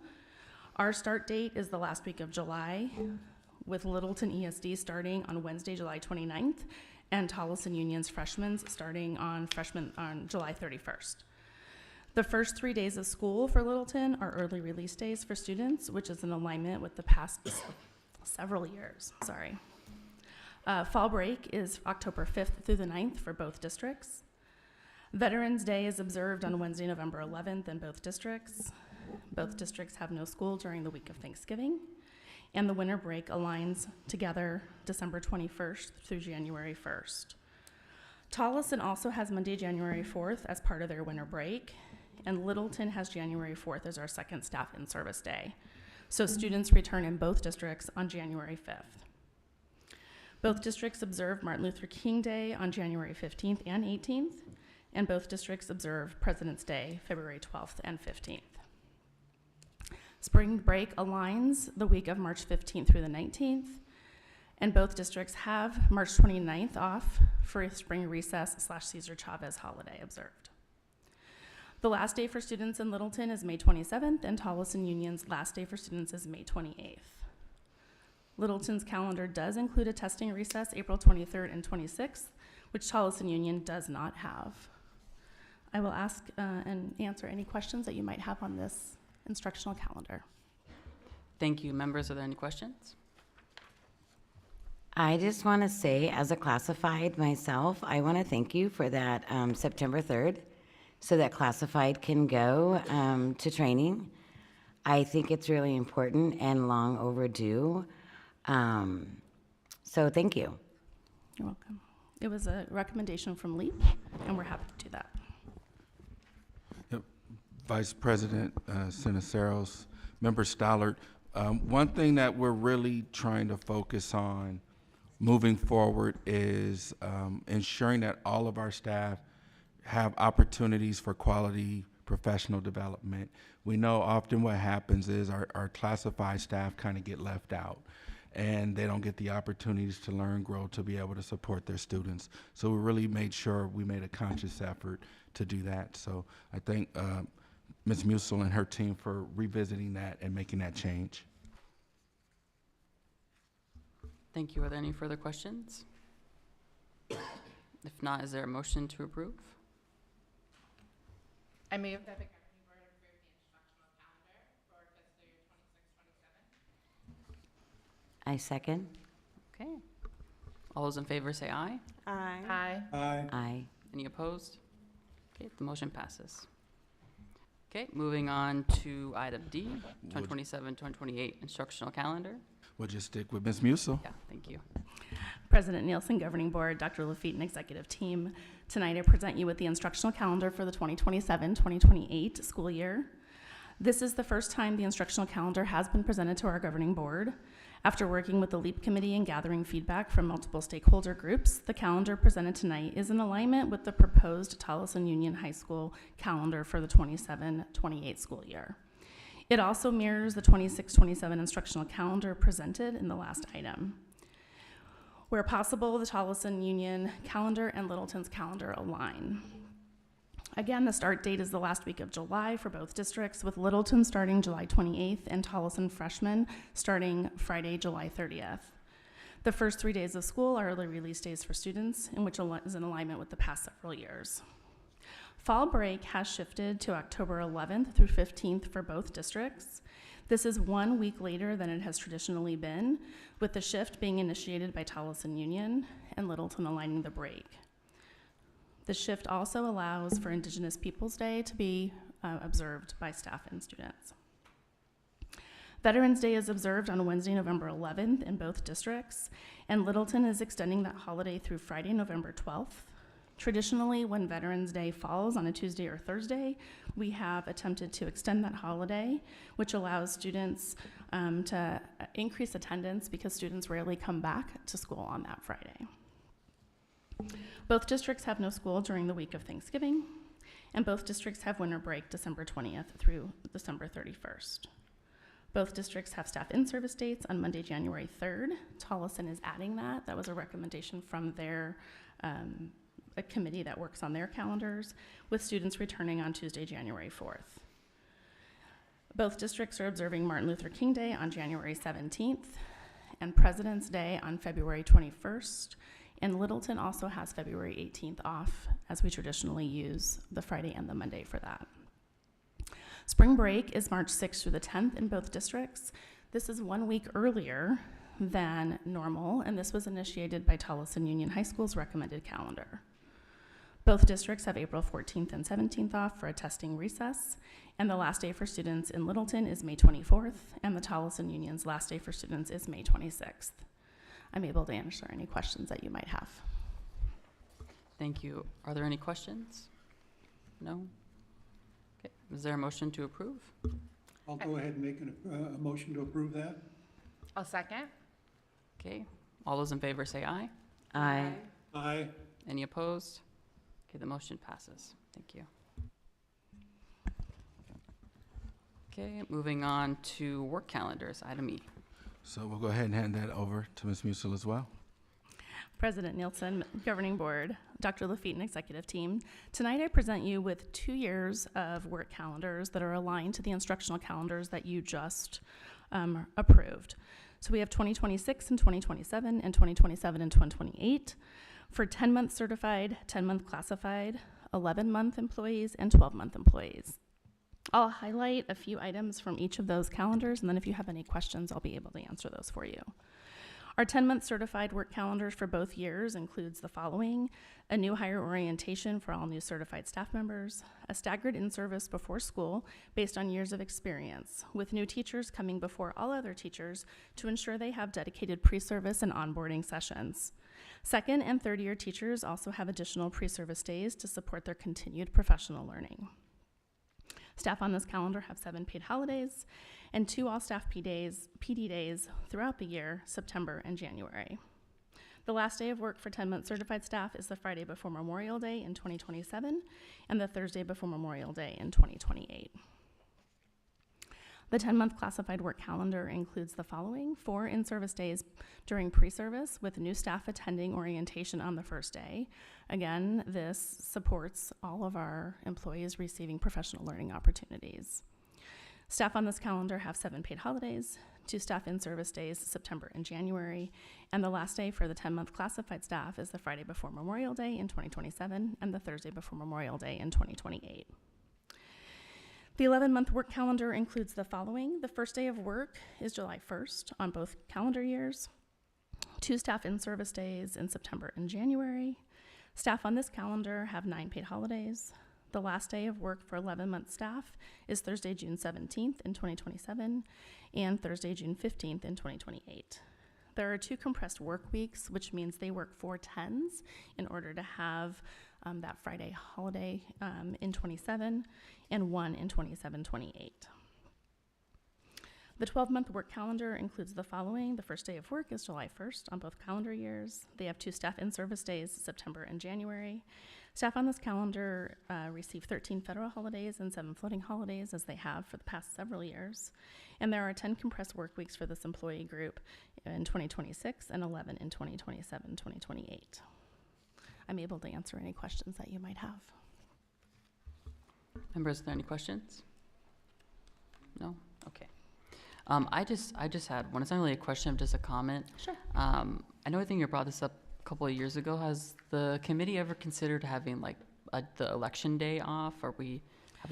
Our start date is the last week of July, with Littleton ESD starting on Wednesday, July 29th, and Tolleson Union's freshmen starting on July 31st. The first 3 days of school for Littleton are early release days for students, which is in alignment with the past several years. Fall break is October 5th through the 9th for both districts. Veterans Day is observed on Wednesday, November 11th in both districts. Both districts have no school during the week of Thanksgiving, and the winter break aligns together December 21st through January 1st. Tolleson also has Monday, January 4th as part of their winter break, and Littleton has January 4th as our second staff in-service day. So students return in both districts on January 5th. Both districts observe Martin Luther King Day on January 15th and 18th, and both districts observe President's Day, February 12th and 15th. Spring break aligns the week of March 15th through the 19th, and both districts have March 29th off for a spring recess / Cesar Chavez holiday observed. The last day for students in Littleton is May 27th, and Tolleson Union's last day for students is May 28th. Littleton's calendar does include a testing recess April 23rd and 26th, which Tolleson Union does not have. I will ask and answer any questions that you might have on this instructional calendar.
Thank you. Members, are there any questions?
I just want to say, as a classified myself, I want to thank you for that September 3rd, so that classified can go to training. I think it's really important and long overdue. So thank you.
You're welcome. It was a recommendation from LEAP, and we're happy to do that.
Yep. Vice President Siniceros, Member Stallard, one thing that we're really trying to focus on moving forward is ensuring that all of our staff have opportunities for quality professional development. We know often what happens is our classified staff kind of get left out, and they don't get the opportunities to learn, grow, to be able to support their students. So we really made sure we made a conscious effort to do that. So I thank Ms. Musil and her team for revisiting that and making that change.
Thank you. Are there any further questions? If not, is there a motion to approve?
I move that the governing board approve the instructional calendar for fiscal year 26-27.
I second.
Okay. All those in favor say aye.
Aye.
Aye.
Aye.
Aye.
Any opposed? Okay, the motion passes. Okay, moving on to item D, 2027-2028 instructional calendar.
We'll just stick with Ms. Musil.
Yeah, thank you.
President Nielsen, Governing Board, Dr. Lafitte, and Executive Team. Tonight I present you with the instructional calendar for the 2027-2028 school year. This is the first time the instructional calendar has been presented to our Governing Board. After working with the LEAP Committee and gathering feedback from multiple stakeholder groups, the calendar presented tonight is in alignment with the proposed Tolleson Union High School calendar for the 27-28 school year. It also mirrors the 26-27 instructional calendar presented in the last item. Where possible, the Tolleson Union calendar and Littleton's calendar align. Again, the start date is the last week of July for both districts, with Littleton starting July 28th and Tolleson freshmen starting Friday, July 30th. The first 3 days of school are early release days for students, in which is in alignment with the past several years. Fall break has shifted to October 11th through 15th for both districts. This is 1 week later than it has traditionally been, with the shift being initiated by Tolleson Union and Littleton aligning the break. The shift also allows for Indigenous Peoples Day to be observed by staff and students. Veterans Day is observed on Wednesday, November 11th in both districts, and Littleton is extending that holiday through Friday, November 12th. Traditionally, when Veterans Day falls on a Tuesday or Thursday, we have attempted to extend that holiday, which allows students to increase attendance because students rarely come back to school on that Friday. Both districts have no school during the week of Thanksgiving, and both districts have winter break December 20th through December 31st. Both districts have staff in-service dates on Monday, January 3rd. Tolleson is adding that. That was a recommendation from their a committee that works on their calendars, with students returning on Tuesday, January 4th. Both districts are observing Martin Luther King Day on January 17th and President's Day on February 21st. And Littleton also has February 18th off, as we traditionally use the Friday and the Monday for that. Spring break is March 6th through the 10th in both districts. This is 1 week earlier than normal, and this was initiated by Tolleson Union High School's recommended calendar. Both districts have April 14th and 17th off for a testing recess, and the last day for students in Littleton is May 24th, and the Tolleson Union's last day for students is May 26th. I'm able to answer any questions that you might have.
Thank you. Are there any questions? No? Okay. Is there a motion to approve?
I'll go ahead and make a motion to approve that.
I'll second.
Okay. All those in favor say aye.
Aye.
Aye.
Any opposed? Okay, the motion passes. Thank you. Okay, moving on to work calendars, item E.
So we'll go ahead and hand that over to Ms. Musil as well.
President Nielsen, Governing Board, Dr. Lafitte, and Executive Team. Tonight I present you with 2 years of work calendars that are aligned to the instructional calendars that you just approved. So we have 2026 and 2027 and 2027 and 2028 for 10-month certified, 10-month classified, 11-month employees, and 12-month employees. I'll highlight a few items from each of those calendars, and then if you have any questions, I'll be able to answer those for you. Our 10-month certified work calendars for both years includes the following: a new hire orientation for all new certified staff members, a staggered in-service before school based on years of experience, with new teachers coming before all other teachers to ensure they have dedicated pre-service and onboarding sessions. Second and third year teachers also have additional pre-service days to support their continued professional learning. Staff on this calendar have 7 paid holidays and 2 all-staff PD days throughout the year, September and January. The last day of work for 10-month certified staff is the Friday before Memorial Day in 2027 and the Thursday before Memorial Day in 2028. The 10-month classified work calendar includes the following: 4 in-service days during pre-service with new staff attending orientation on the first day. Again, this supports all of our employees receiving professional learning opportunities. Staff on this calendar have 7 paid holidays, 2 staff in-service days, September and January, and the last day for the 10-month classified staff is the Friday before Memorial Day in 2027 and the Thursday before Memorial Day in 2028. The 11-month work calendar includes the following: the first day of work is July 1st on both calendar years, 2 staff in-service days in September and January. Staff on this calendar have 9 paid holidays. The last day of work for 11-month staff is Thursday, June 17th in 2027 and Thursday, June 15th in 2028. There are 2 compressed work weeks, which means they work 4 10s in order to have that Friday holiday in 27 and 1 in 27-28. The 12-month work calendar includes the following: the first day of work is July 1st on both calendar years. They have 2 staff in-service days, September and January. Staff on this calendar receive 13 federal holidays and 7 floating holidays, as they have for the past several years. And there are 10 compressed work weeks for this employee group in 2026 and 11 in 2027-2028. I'm able to answer any questions that you might have.
Members, are there any questions? No? Okay. I just had one. It's not really a question, just a comment.
Sure.
I know I think you brought this up a couple of years ago. Has the committee ever considered having like the election day off? Have we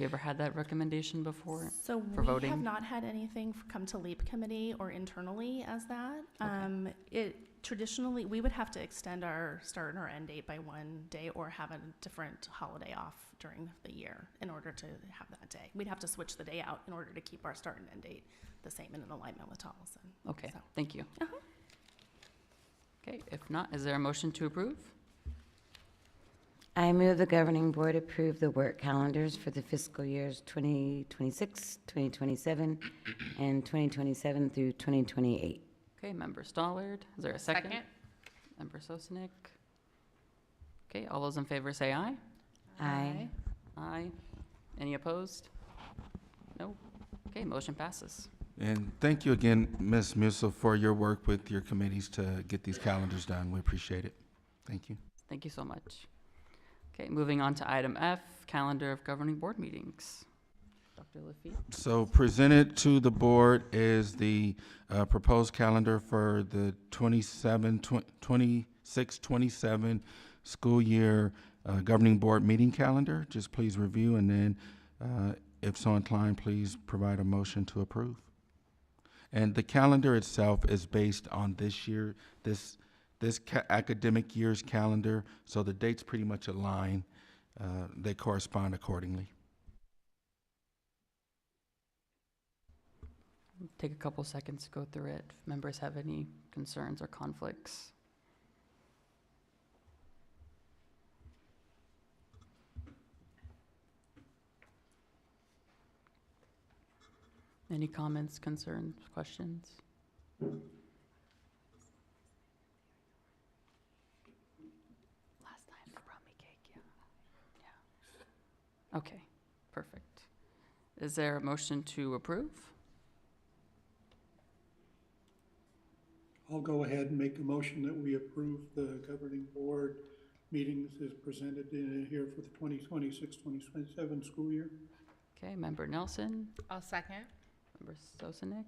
ever had that recommendation before
So
for
we
voting?
have not had anything come to LEAP committee or internally as that.
Okay.
Traditionally, we would have to extend our start and our end date by 1 day or have a different holiday off during the year in order to have that day. We'd have to switch the day out in order to keep our start and end date the same and in alignment with Tolleson.
Okay,
So.
thank you.
Uh-huh.
Okay, if not, is there a motion to approve?
I move the governing board approve the work calendars for the fiscal years 2026, 2027, and 2027 through 2028.
Okay, Member Stollard, is there a second?
Second.
Member Sosnick? Okay, all those in favor say aye.
Aye.
Aye. Any opposed? No? Okay, motion passes.
And thank you again, Ms. Musil, for your work with your committees to get these calendars done. We appreciate it. Thank you.
Thank you so much. Okay, moving on to item F, calendar of governing board meetings. Dr. Lafitte?
So presented to the board is the proposed calendar for the 26-27 school year governing board meeting calendar. Just please review, and then if so inclined, please provide a motion to approve. And the calendar itself is based on this year, this academic year's calendar, so the dates pretty much align. They correspond accordingly.
Take a couple seconds to go through it. If members have any concerns or conflicts. Any comments, concerns, questions? Last time they brought me cake, yeah. Okay, perfect. Is there a motion to approve?
I'll go ahead and make a motion that we approve the governing board meetings as presented in here for the 2026-2027 school year.
Okay, Member Nelson,
I'll second.
Member Sosinick.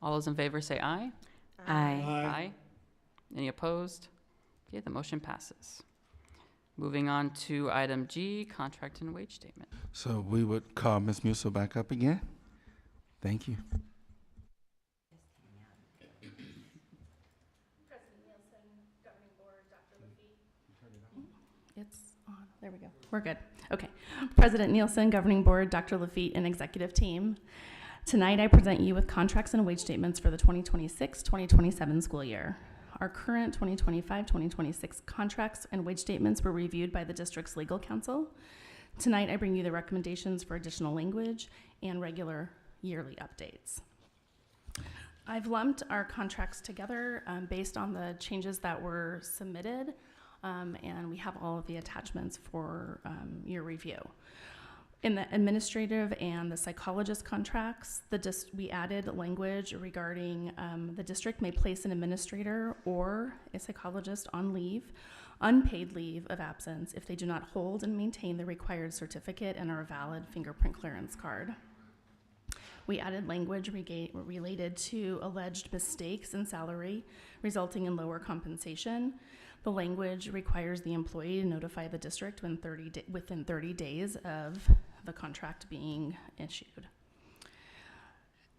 All those in favor say aye.
Aye.
Aye. Any opposed? Okay, the motion passes. Moving on to item G, contract and wage statement.
So we would call Ms. Musso back up again. Thank you.
It's on. There we go. We're good. Okay. President Nielsen, Governing Board, Dr. Lafitte, and Executive Team. Tonight, I present you with contracts and wage statements for the 2026-2027 school year. Our current 2025-2026 contracts and wage statements were reviewed by the district's legal counsel. Tonight, I bring you the recommendations for additional language and regular yearly updates. I've lumped our contracts together based on the changes that were submitted, and we have all of the attachments for your review. In the administrative and the psychologist contracts, we added language regarding the district may place an administrator or a psychologist on leave, unpaid leave of absence, if they do not hold and maintain the required certificate and are a valid fingerprint clearance card. We added language related to alleged mistakes in salary resulting in lower compensation. The language requires the employee to notify the district within 30 days of the contract being issued.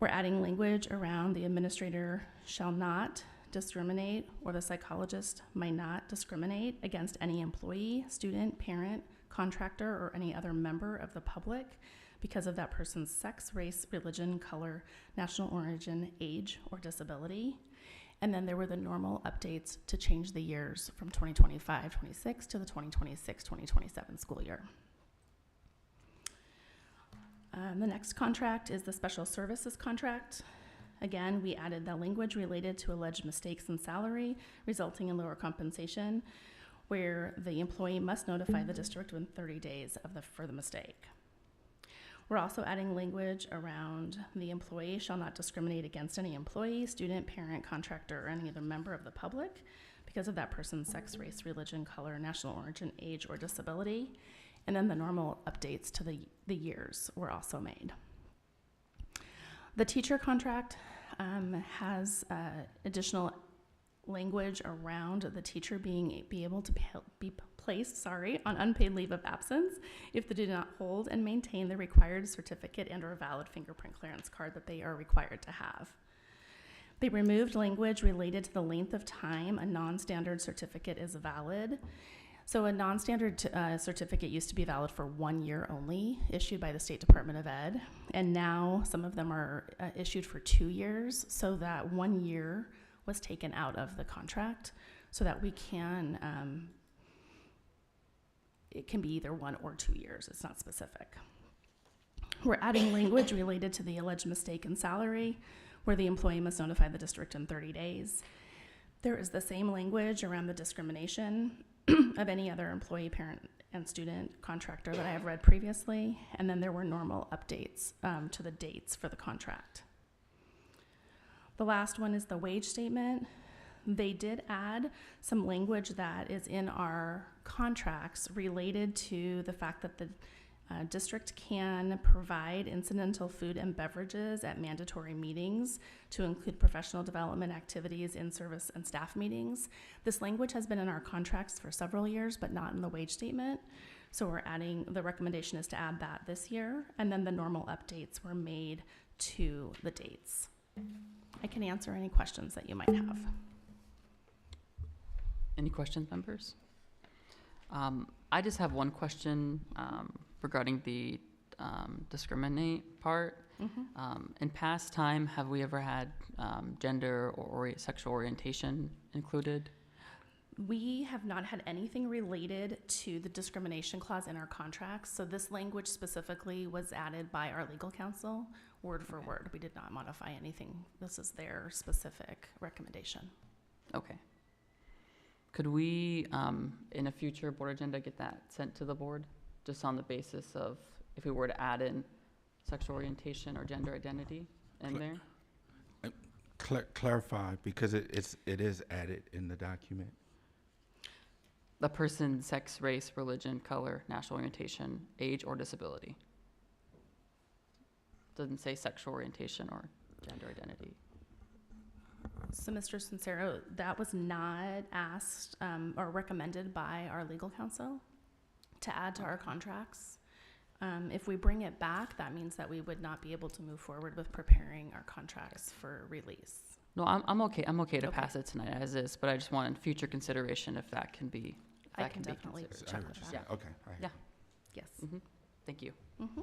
We're adding language around the administrator shall not discriminate, or the psychologist might not discriminate against any employee, student, parent, contractor, or any other member of the public because of that person's sex, race, religion, color, national origin, age, or disability. And then there were the normal updates to change the years from 2025-26 to the 2026-2027 school year. The next contract is the special services contract. Again, we added the language related to alleged mistakes in salary resulting in lower compensation, where the employee must notify the district within 30 days for the mistake. We're also adding language around the employee shall not discriminate against any employee, student, parent, contractor, or any other member of the public because of that person's sex, race, religion, color, national origin, age, or disability. And then the normal updates to the years were also made. The teacher contract has additional language around the teacher be able to be placed on unpaid leave of absence if they do not hold and maintain the required certificate and or valid fingerprint clearance card that they are required to have. They removed language related to the length of time a non-standard certificate is valid. So a non-standard certificate used to be valid for 1 year only, issued by the State Department of Ed, and now some of them are issued for 2 years, so that 1 year was taken out of the contract so that we can, it can be either 1 or 2 years, it's not specific. We're adding language related to the alleged mistake in salary, where the employee must notify the district in 30 days. There is the same language around the discrimination of any other employee, parent, and student contractor that I have read previously, and then there were normal updates to the dates for the contract. The last one is the wage statement. They did add some language that is in our contracts related to the fact that the district can provide incidental food and beverages at mandatory meetings to include professional development activities, in-service and staff meetings. This language has been in our contracts for several years, but not in the wage statement. So we're adding, the recommendation is to add that this year, and then the normal updates were made to the dates. I can answer any questions that you might have.
Any questions, members? I just have one question regarding the discriminate part. In past time, have we ever had gender or sexual orientation included?
We have not had anything related to the discrimination clause in our contracts. So this language specifically was added by our legal counsel, word for word. We did not modify anything. This is their specific recommendation.
Okay. Could we, in a future board agenda, get that sent to the board? Just on the basis of if we were to add in sexual orientation or gender identity in there?
Clarify, because it is added in the document.
The person's sex, race, religion, color, national orientation, age, or disability. Doesn't say sexual orientation or gender identity.
So, Mr. Sincero, that was not asked or recommended by our legal counsel to add to our contracts. If we bring it back, that means that we would not be able to move forward with preparing our contracts for release.
No, I'm okay. I'm okay to pass it tonight as is, but I just wanted future consideration if that can be.
I can definitely check with that.
Yeah.
Okay.
Yeah.
Yes.
Thank you.
Mm-hmm.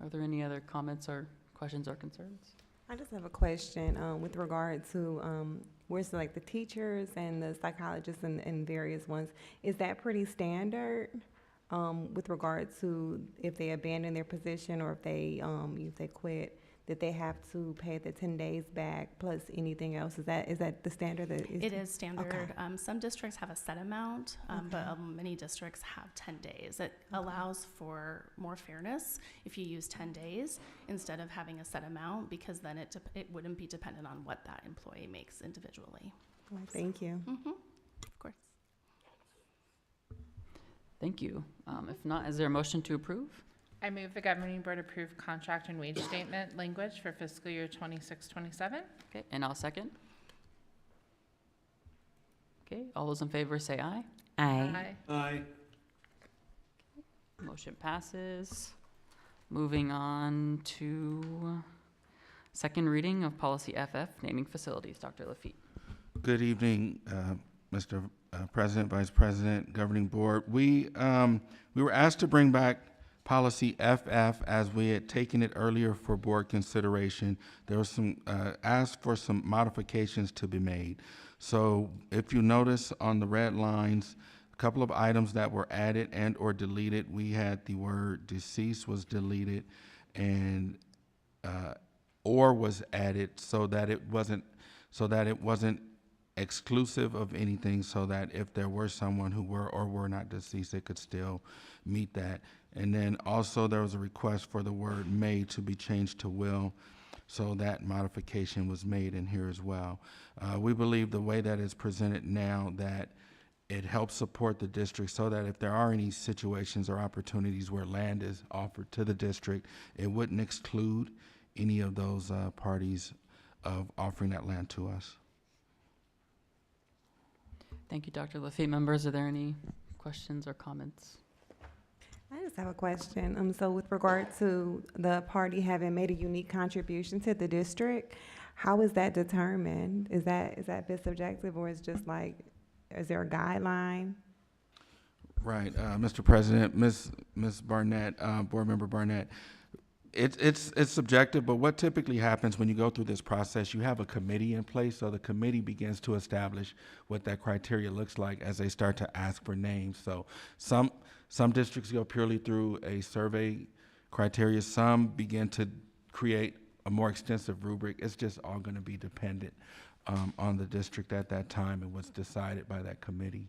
Are there any other comments or questions or concerns?
I just have a question with regard to where's like the teachers and the psychologists and various ones. Is that pretty standard with regard to if they abandon their position or if they quit, that they have to pay the 10 days back plus anything else? Is that the standard?
It is standard.
Okay.
Some districts have a set amount, but many districts have 10 days. It allows for more fairness if you use 10 days instead of having a set amount, because then it wouldn't be dependent on what that employee makes individually.
Well, thank you.
Of course.
Thank you. If not, is there a motion to approve?
I move the governing board approve contract and wage statement language for fiscal year 26-27.
Okay, and I'll second. Okay, all those in favor say aye.
Aye.
Aye.
Motion passes. Moving on to second reading of policy FF, naming facilities. Dr. Lafitte.
Good evening, Mr. President, Vice President, Governing Board. We were asked to bring back policy FF as we had taken it earlier for board consideration. There was some asked for some modifications to be made. So if you notice on the red lines, a couple of items that were added and or deleted, we had the word deceased was deleted and or was added so that it wasn't exclusive of anything, so that if there were someone who were or were not deceased, they could still meet that. And then also there was a request for the word may to be changed to will, so that modification was made in here as well. We believe the way that it's presented now, that it helps support the district so that if there are any situations or opportunities where land is offered to the district, it wouldn't exclude any of those parties of offering that land to us.
Thank you, Dr. Lafitte. Members, are there any questions or comments?
I just have a question. So with regard to the party having made a unique contribution to the district, how is that determined? Is that bit subjective, or is just like, is there a guideline?
Right, Mr. President, Ms. Barnett, Board Member Barnett, it's subjective, but what typically happens when you go through this process, you have a committee in place, so the committee begins to establish what that criteria looks like as they start to ask for names. So some districts go purely through a survey criteria, some begin to create a more extensive rubric. It's just all going to be dependent on the district at that time and what's decided by that committee.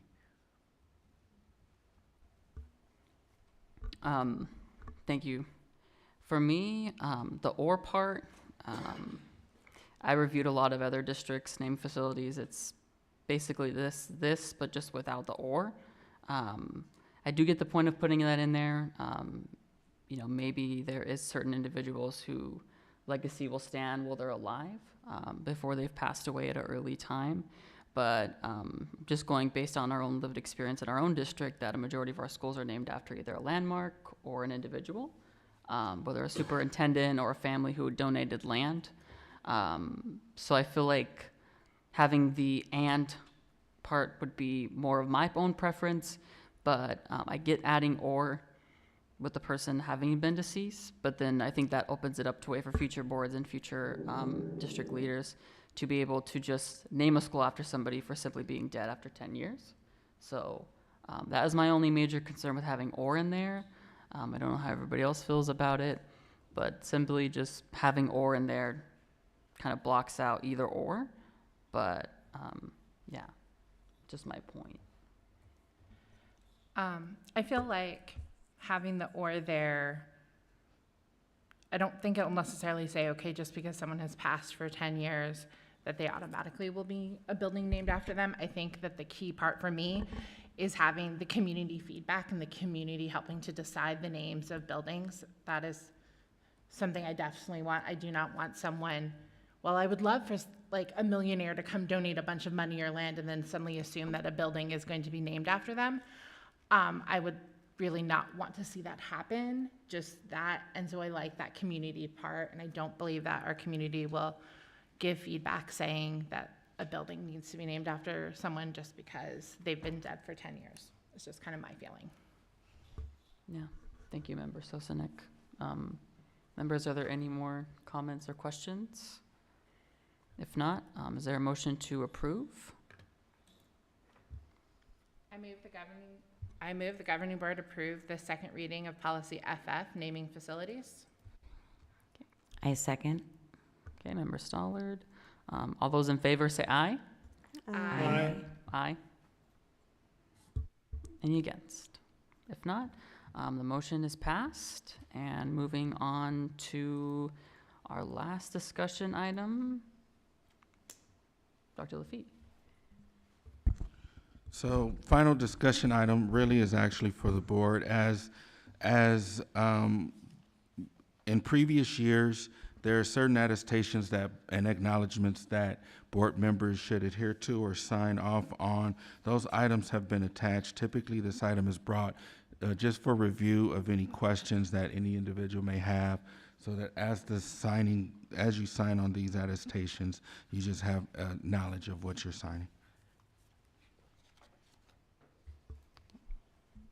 Thank you. For me, the or part, I reviewed a lot of other districts' named facilities. It's basically this, but just without the or. I do get the point of putting that in there. You know, maybe there is certain individuals who legacy will stand while they're alive before they've passed away at an early time. But just going based on our own lived experience in our own district, that a majority of our schools are named after either a landmark or an individual, whether a superintendent or a family who donated land. So I feel like having the and part would be more of my own preference, but I get adding or with the person having been deceased, but then I think that opens it up to way for future boards and future district leaders to be able to just name a school after somebody for simply being dead after 10 years. So that is my only major concern with having or in there. I don't know how everybody else feels about it, but simply just having or in there kind of blocks out either or. But yeah, just my point.
I feel like having the or there I don't think it'll necessarily say, okay, just because someone has passed for 10 years, that they automatically will be a building named after them. I think that the key part for me is having the community feedback and the community helping to decide the names of buildings. That is something I definitely want. I do not want someone, well, I would love for like a millionaire to come donate a bunch of money or land and then suddenly assume that a building is going to be named after them. I would really not want to see that happen, just that. And so I like that community part, and I don't believe that our community will give feedback saying that a building needs to be named after someone just because they've been dead for 10 years. It's just kind of my feeling.
Yeah, thank you, Member Sosanic. Members, are there any more comments or questions? If not, is there a motion to approve?
I move the governing board approve the second reading of policy FF, naming facilities.
I second.
Okay, Member Stollard. All those in favor say aye.
Aye.
Aye. Any against? If not, the motion is passed. And moving on to our last discussion item, Dr. Lafitte.
So final discussion item really is actually for the board. As in previous years, there are certain attestations that and acknowledgements that board members should adhere to or sign off on. Those items have been attached. Typically, this item is brought just for review of any questions that any individual may have, so that as you sign on these attestations, you just have knowledge of what you're signing.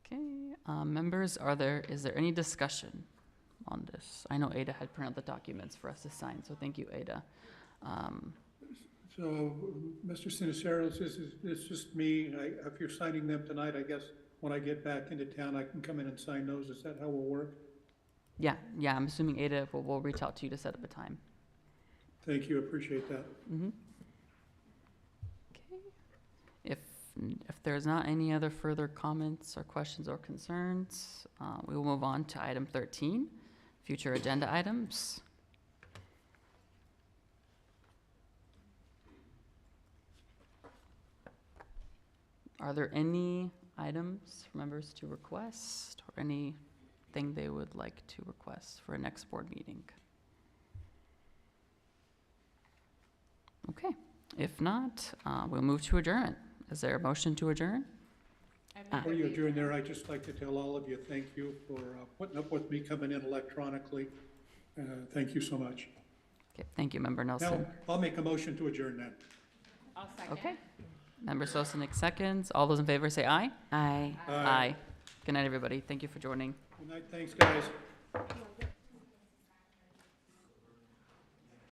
Okay, members, is there any discussion on this? I know Ada had printed out the documents for us to sign, so thank you, Ada.
So, Mr. Siniceros, it's just me. If you're signing them tonight, I guess when I get back into town, I can come in and sign those. Is that how we'll work?
Yeah, I'm assuming Ada will reach out to you to set up a time.
Thank you, appreciate that.
Mm-hmm. Okay. If there's not any other further comments or questions or concerns, we will move on to item 13, future agenda items. Are there any items for members to request or anything they would like to request for a next board meeting? Okay, if not, we'll move to adjournment. Is there a motion to adjourn?
Before you adjourn there, I'd just like to tell all of you, thank you for putting up with me coming in electronically. Thank you so much.
Okay, thank you, Member
Now,
Nelson.
I'll make a motion to adjourn then.
I'll second.
Okay. Member Sosanic seconds. All those in favor say aye.
Aye.
Aye. Good night, everybody. Thank you for joining.
Good night, thanks, guys.